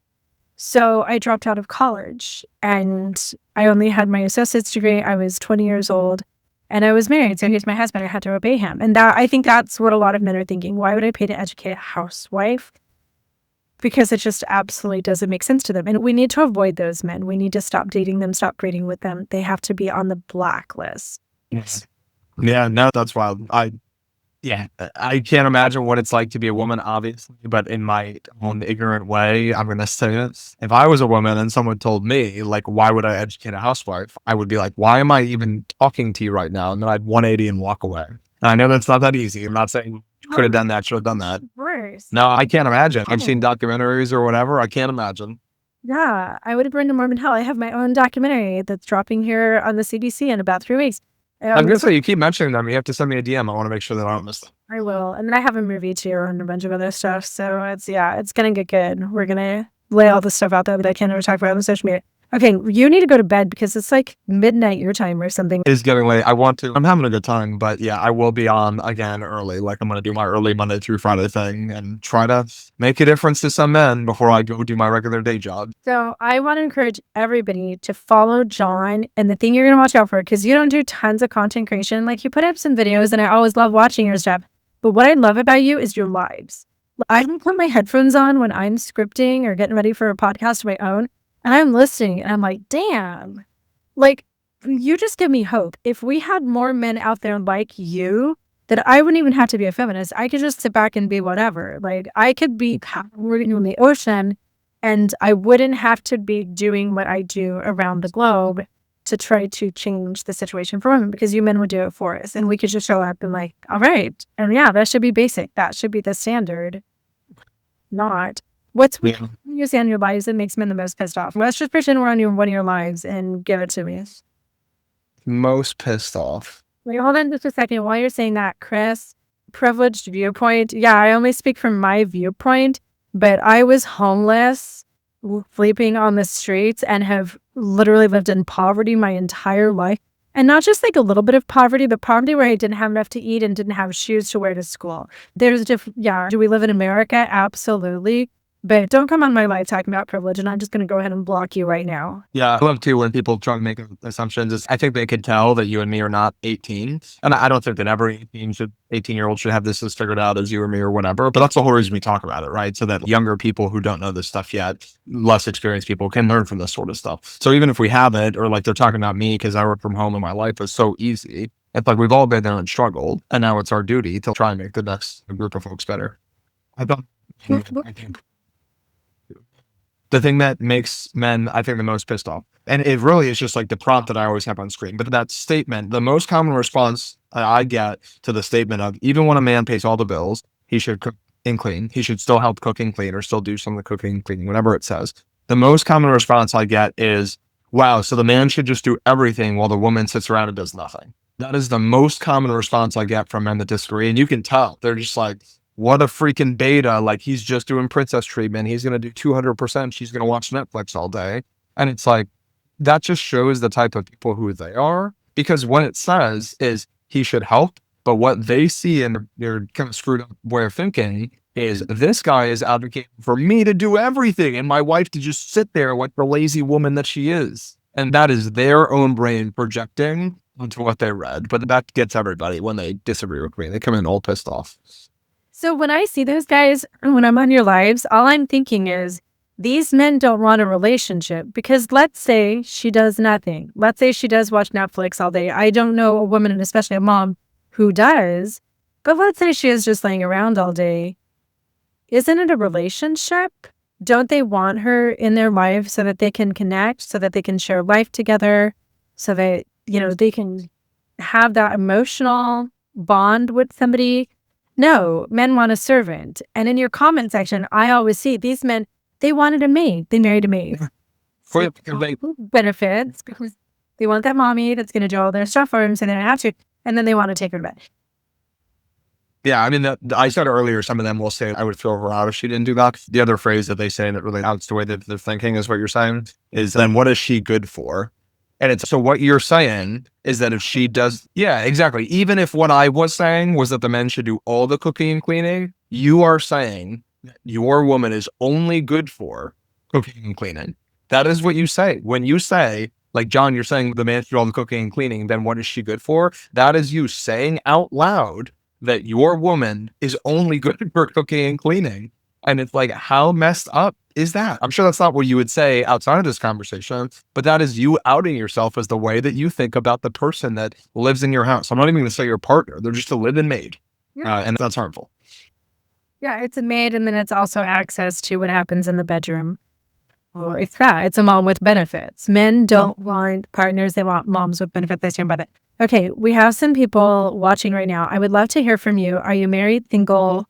So I dropped out of college and I only had my associate's degree. I was 20 years old and I was married. So he's my husband. I had to obey him. And that, I think that's what a lot of men are thinking. Why would I pay to educate a housewife? Because it just absolutely doesn't make sense to them. And we need to avoid those men. We need to stop dating them, stop dating with them. They have to be on the blacklist. Yes. Yeah, no, that's wild. I can't imagine what it's like to be a woman, obviously, but in my own ignorant way, I'm going to say this. If I was a woman and someone told me, like, why would I educate a housewife? I would be like, why am I even talking to you right now? And then I'd 180 and walk away. And I know that's not that easy. I'm not saying you could have done that, should have done that. Worse. No, I can't imagine. I've seen documentaries or whatever. I can't imagine. Yeah, I would have burned to Mormon hell. I have my own documentary that's dropping here on the CBC in about 3 weeks. I'm going to say, you keep mentioning them. You have to send me a DM. I want to make sure that I don't miss them. I will. And then I have a movie too and a bunch of other stuff. So it's going to get good. We're going to lay all this stuff out there that I can't ever talk about on social media. Okay, you need to go to bed because it's like midnight your time or something. It's getting late. I'm having a good time, but yeah, I will be on again early. Like, I'm going to do my early Monday through Friday thing and try to make a difference to some men before I go do my regular day job. So I want to encourage everybody to follow John, and the thing you're going to watch out for, because you don't do tons of content creation. Like, you put up some videos and I always love watching your stuff. But what I love about you is your lives. I can put my headphones on when I'm scripting or getting ready for a podcast of my own. And I'm listening and I'm like, damn, like, you just give me hope. If we had more men out there like you, that I wouldn't even have to be a feminist. I could just sit back and be whatever. Like, I could be working in the ocean and I wouldn't have to be doing what I do around the globe to try to change the situation for women, because you men would do it for us. And we could just show up and like, all right. And yeah, that should be basic. That should be the standard. Not. What's you say on your lives that makes men the most pissed off? Let's just pretend we're on one of your lives and give it to me. Most pissed off. Wait, hold on just a second. While you're saying that, Chris, privileged viewpoint. Yeah, I only speak from my viewpoint, but I was homeless, sleeping on the streets, and have literally lived in poverty my entire life. And not just like a little bit of poverty, but poverty where I didn't have enough to eat and didn't have shoes to wear to school. There's do we live in America? Absolutely. But don't come on my live talking about privilege, and I'm just going to go ahead and block you right now. Yeah, I love too when people try to make assumptions. I think they could tell that you and me are not 18. And I don't think that every 18-year-old should have this as figured out as you or me or whatever. But that's the whole reason we talk about it, right? So that younger people who don't know this stuff yet, less experienced people can learn from this sort of stuff. So even if we have it, or like they're talking about me because I work from home and my life is so easy, it's like we've all been there and struggled. And now it's our duty to try and make the next group of folks better. I don't. I think the thing that makes men, I think, the most pissed off, and it really is just like the prompt that I always have on screen, but that statement, the most common response I get to the statement of, even when a man pays all the bills, he should cook and clean. He should still help cook and clean, or still do some of the cooking and cleaning, whatever it says. The most common response I get is, wow, so the man should just do everything while the woman sits around and does nothing. That is the most common response I get from men that disagree. And you can tell, they're just like, what a freaking beta. Like, he's just doing princess treatment. He's going to do 200%. She's going to watch Netflix all day. And it's like, that just shows the type of people who they are. Because what it says is he should help. But what they see in their kind of screwed up way of thinking is, this guy is advocating for me to do everything and my wife to just sit there like the lazy woman that she is. And that is their own brain projecting onto what they read. But that gets everybody when they disagree with me. They come in all pissed off. So when I see those guys, when I'm on your lives, all I'm thinking is, these men don't want a relationship, because let's say she does nothing. Let's say she does watch Netflix all day. I don't know a woman, and especially a mom, who does, but let's say she is just laying around all day. Isn't it a relationship? Don't they want her in their life so that they can connect, so that they can share life together, so that, they can have that emotional bond with somebody? No, men want a servant. And in your comment section, I always see these men, they wanted a maid. They married a maid. For benefits, because they want that mommy that's going to do all their stuff for them, so they don't have to. And then they want to take her to bed. Yeah, I mean, I said earlier, some of them will say, I would feel her out if she didn't do that. The other phrase that they say that really outs the way that they're thinking is what you're saying is, then what is she good for? And it's, so what you're saying is that if she does, yeah, exactly. Even if what I was saying was that the men should do all the cooking and cleaning, you are saying that your woman is only good for cooking and cleaning. That is what you say. When you say, like, John, you're saying the man should do all the cooking and cleaning, then what is she good for? That is you saying out loud that your woman is only good for cooking and cleaning. And it's like, how messed up is that? I'm sure that's not what you would say outside of this conversation, but that is you outing yourself as the way that you think about the person that lives in your house. I'm not even going to say your partner. They're just a live-in maid. And that's harmful. Yeah, it's a maid, and then it's also access to what happens in the bedroom. Well, it's a mom with benefits. Men don't want partners. They want moms with benefits. They stand by that. Okay, we have some people watching right now. I would love to hear from you. Are you married, single,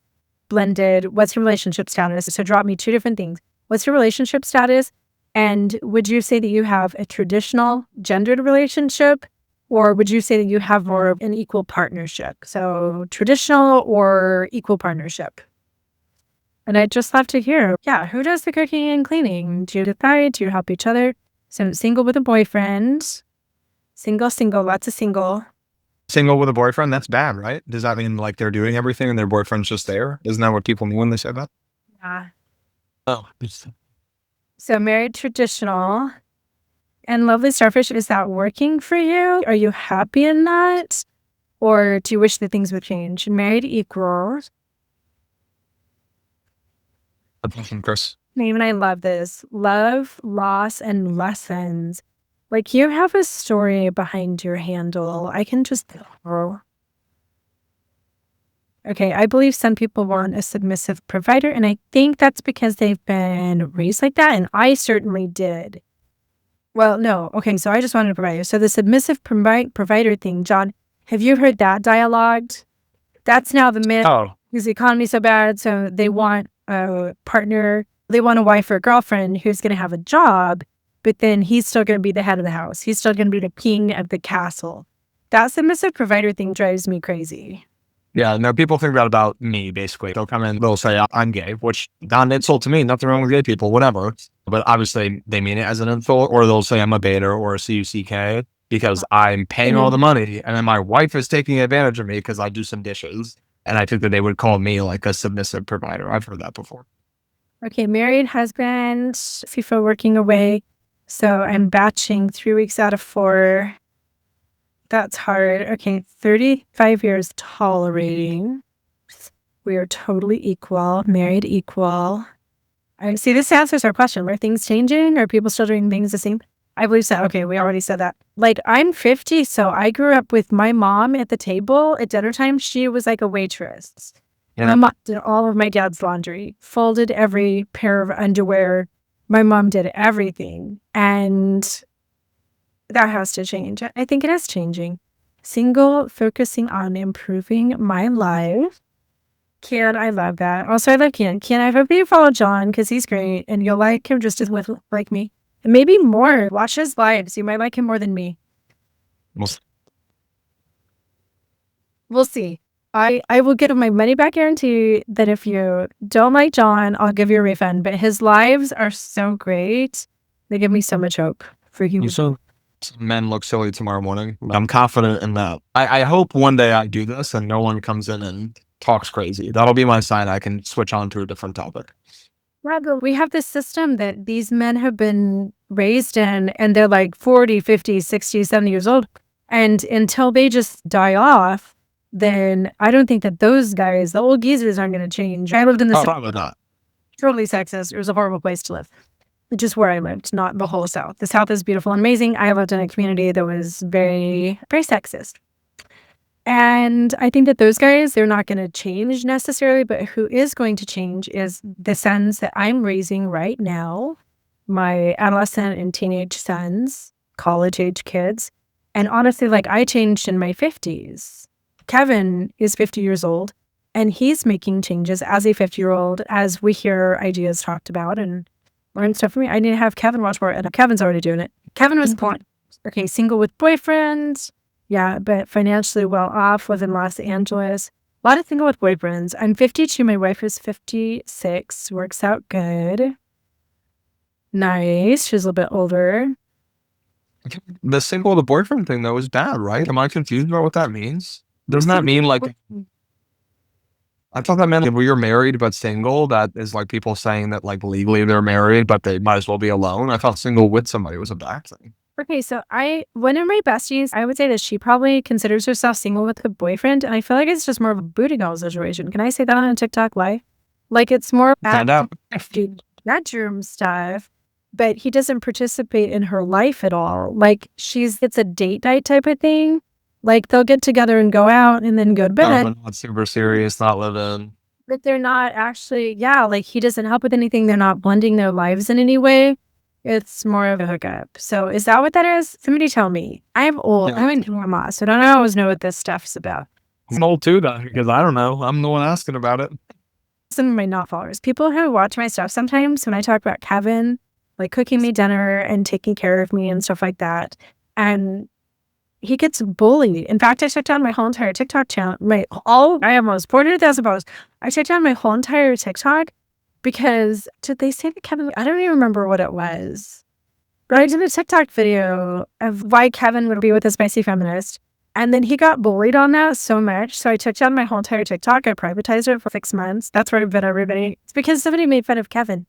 blended? What's your relationship status? So drop me 2 different things. What's your relationship status? And would you say that you have a traditional gendered relationship, or would you say that you have more of an equal partnership? So traditional or equal partnership? And I'd just love to hear, who does the cooking and cleaning? Do you decide? Do you help each other? So single with a boyfriend. Single, lots of single. Single with a boyfriend, that's bad, right? Does that mean like they're doing everything and their boyfriend's just there? Isn't that what people mean when they say that? Yeah. Oh. So married, traditional. And Lovely Starfish, is that working for you? Are you happy in that? Or do you wish that things would change? Married, equal. Chris. Name, and I love this. Love, loss, and lessons. Like, you have a story behind your handle. I can just tell. Okay, I believe some people want a submissive provider, and I think that's because they've been raised like that, and I certainly did. Well, no. Okay, so I just wanted to provide you. So the submissive provider thing, John, have you heard that dialogued? That's now the myth. Oh. Because the economy's so bad, so they want a partner. They want a wife or a girlfriend who's going to have a job, but then he's still going to be the head of the house. He's still going to be the king of the castle. That submissive provider thing drives me crazy. Yeah, no, people think that about me, basically. They'll come in, they'll say, I'm gay, which not an insult to me, nothing wrong with gay people, whatever. But obviously they mean it as an insult, or they'll say I'm a beta or a CUCK because I'm paying all the money, and then my wife is taking advantage of me because I do some dishes. And I think that they would call me like a submissive provider. I've heard that before. Okay, married husband, FIFA working away. So I'm batching 3 weeks out of 4. That's hard. Okay, 35 years tolerating. We are totally equal, married equal. I see this answers our question. Are things changing? Are people still doing things the same? I believe so. Okay, we already said that. Like, I'm 50, so I grew up with my mom at the table at dinner time. She was like a waitress. My mom did all of my dad's laundry, folded every pair of underwear. My mom did everything. And that has to change. I think it is changing. Single, focusing on improving my life. Kian, I love that. Also, I love Kian. Kian, I hope you follow John because he's great and you'll like him just as much like me. And maybe more. Watch his lives. You might like him more than me. We'll see. I will give him my money back guarantee that if you don't like John, I'll give you a refund. But his lives are so great. They give me so much hope for you. So men look silly tomorrow morning. I'm confident in that. I hope one day I do this and no one comes in and talks crazy. That'll be my sign I can switch on to a different topic. We have this system that these men have been raised in, and they're like 40, 50, 60, 70 years old. And until they just die off, then I don't think that those guys, the old geezers, aren't going to change. I lived in the Probably not. Totally sexist. It was a horrible place to live. Just where I lived, not the whole South. The South is beautiful and amazing. I lived in a community that was very, very sexist. And I think that those guys, they're not going to change necessarily, but who is going to change is the sons that I'm raising right now, my adolescent and teenage sons, college age kids. And honestly, like I changed in my 50s. Kevin is 50 years old and he's making changes as a 50-year-old as we hear ideas talked about and learn stuff from me. I need to have Kevin watch more. And Kevin's already doing it. Kevin was born, okay, single with boyfriends. Yeah, but financially well off, live in Los Angeles. A lot of single with boyfriends. I'm 52. My wife is 56. Works out good. Nice. She's a little bit older. The single with a boyfriend thing, though, is bad, right? Am I confused about what that means? Doesn't that mean like... I thought that meant if you're married but single, that is like people saying that like legally they're married, but they might as well be alone. I thought single with somebody was a bad thing. Okay, so one of my besties, I would say that she probably considers herself single with a boyfriend, and I feel like it's just more of a booty call situation. Can I say that on a TikTok live? Like it's more Find out. bedroom stuff, but he doesn't participate in her life at all. Like it's a date night type of thing. Like they'll get together and go out and then go to bed. No, not super serious, not living. But they're not actually, like he doesn't help with anything. They're not blending their lives in any way. It's more of a hookup. So is that what that is? Somebody tell me. I'm old. I'm a grandma, so I don't always know what this stuff's about. I'm old too, though, because I don't know. I'm the one asking about it. Some of my not followers, people who watch my stuff sometimes when I talk about Kevin, like cooking me dinner and taking care of me and stuff like that. And he gets bullied. In fact, I shut down my whole entire TikTok channel. I have almost 400,000 followers. I shut down my whole entire TikTok because did they say that Kevin? I don't even remember what it was. But I did a TikTok video of why Kevin would be with a spicy feminist. And then he got bullied on that so much. So I took down my whole entire TikTok. I privatized it for 6 months. That's where I've been everybody. It's because somebody made fun of Kevin.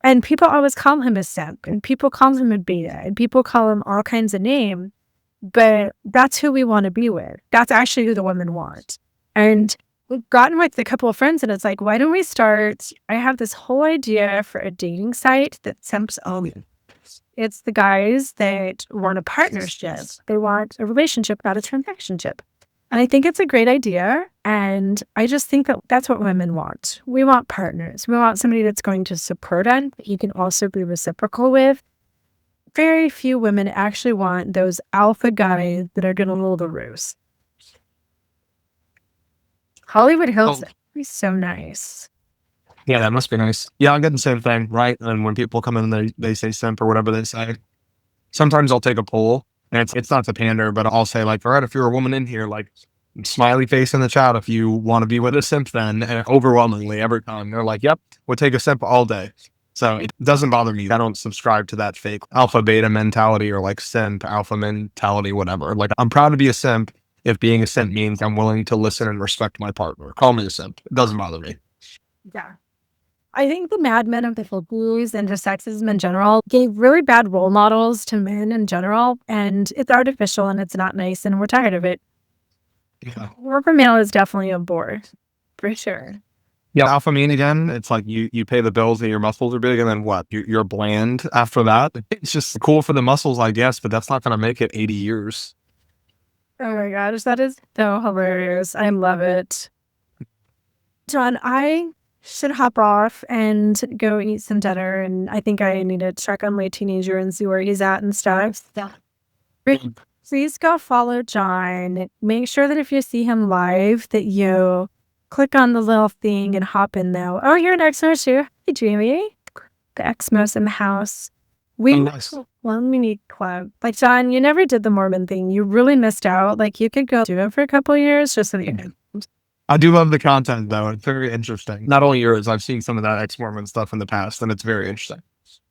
And people always call him a simp. And people call him a beta. And people call him all kinds of names. But that's who we want to be with. That's actually who the women want. And we've gotten with a couple of friends and it's like, why don't we start? I have this whole idea for a dating site that simps own. It's the guys that want a partnership. They want a relationship, not a transactionship. And I think it's a great idea. And I just think that that's what women want. We want partners. We want somebody that's going to support us, but you can also be reciprocal with. Very few women actually want those alpha guys that are going to rule the roost. Hollywood Hills would be so nice. Yeah, that must be nice. Yeah, I get the same thing, right? And when people come in and they say simp or whatever they say, sometimes I'll take a poll, and it's not to pander, but I'll say like, all right, if you're a woman in here, like smiley face in the chat if you want to be with a simp then, and overwhelmingly every time they're like, yep, we'll take a simp all day. So it doesn't bother me. I don't subscribe to that fake alpha beta mentality or like simp alpha mentality, whatever. Like I'm proud to be a simp if being a simp means I'm willing to listen and respect my partner. Call me a simp. It doesn't bother me. Yeah. I think the Mad Men of the Philippines and just sexism in general gave really bad role models to men in general, and it's artificial and it's not nice, and we're tired of it. Yeah. Alpha male is definitely a bore, for sure. Yeah, alpha mean again. It's like you pay the bills and your muscles are big, and then what? You're bland after that. It's just cool for the muscles, I guess, but that's not going to make it 80 years. Oh my gosh, that is so hilarious. I love it. John, I should hop off and go eat some dinner, and I think I need to check on my teenager and see where he's at and stuff. Yeah. Please go follow John. Make sure that if you see him live, that you click on the little thing and hop in there. Oh, you're an Exmo too. Hey, Jamie. The Exmo's in the house. Nice. One mini club. Like, John, you never did the Mormon thing. You really missed out. Like, you could go do it for a couple of years just so that you could. I do love the content though. It's very interesting. Not only yours, I've seen some of that ex-Mormon stuff in the past, and it's very interesting.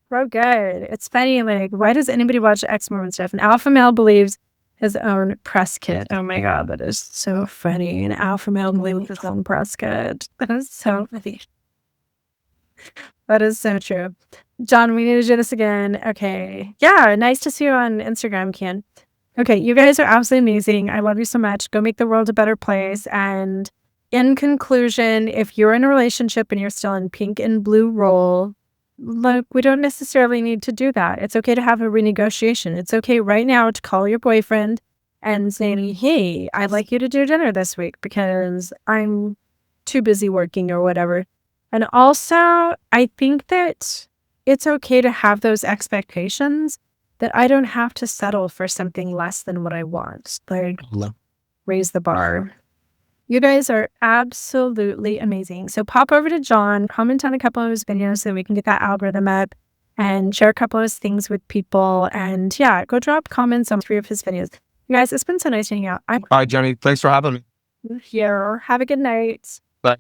So good. It's funny. Like, why does anybody watch ex-Mormon stuff? An alpha male believes his own press kit. Oh my God, that is so funny. An alpha male believes his own press kit. That is so funny. That is so true. John, we need to do this again. Okay. Yeah, nice to see you on Instagram, Ken. Okay, you guys are absolutely amazing. I love you so much. Go make the world a better place. And in conclusion, if you're in a relationship and you're still in pink and blue role, look, we don't necessarily need to do that. It's okay to have a renegotiation. It's okay right now to call your boyfriend and say, hey, I'd like you to do dinner this week because I'm too busy working or whatever. And also, I think that it's okay to have those expectations that I don't have to settle for something less than what I want. Like, raise the bar. You guys are absolutely amazing. So pop over to John, comment on a couple of his videos so we can get that algorithm up and share a couple of his things with people. And yeah, go drop comments on 3 of his videos. You guys, it's been so nice hanging out. All right, Jenny, thanks for having me. Here. Have a good night. Bye.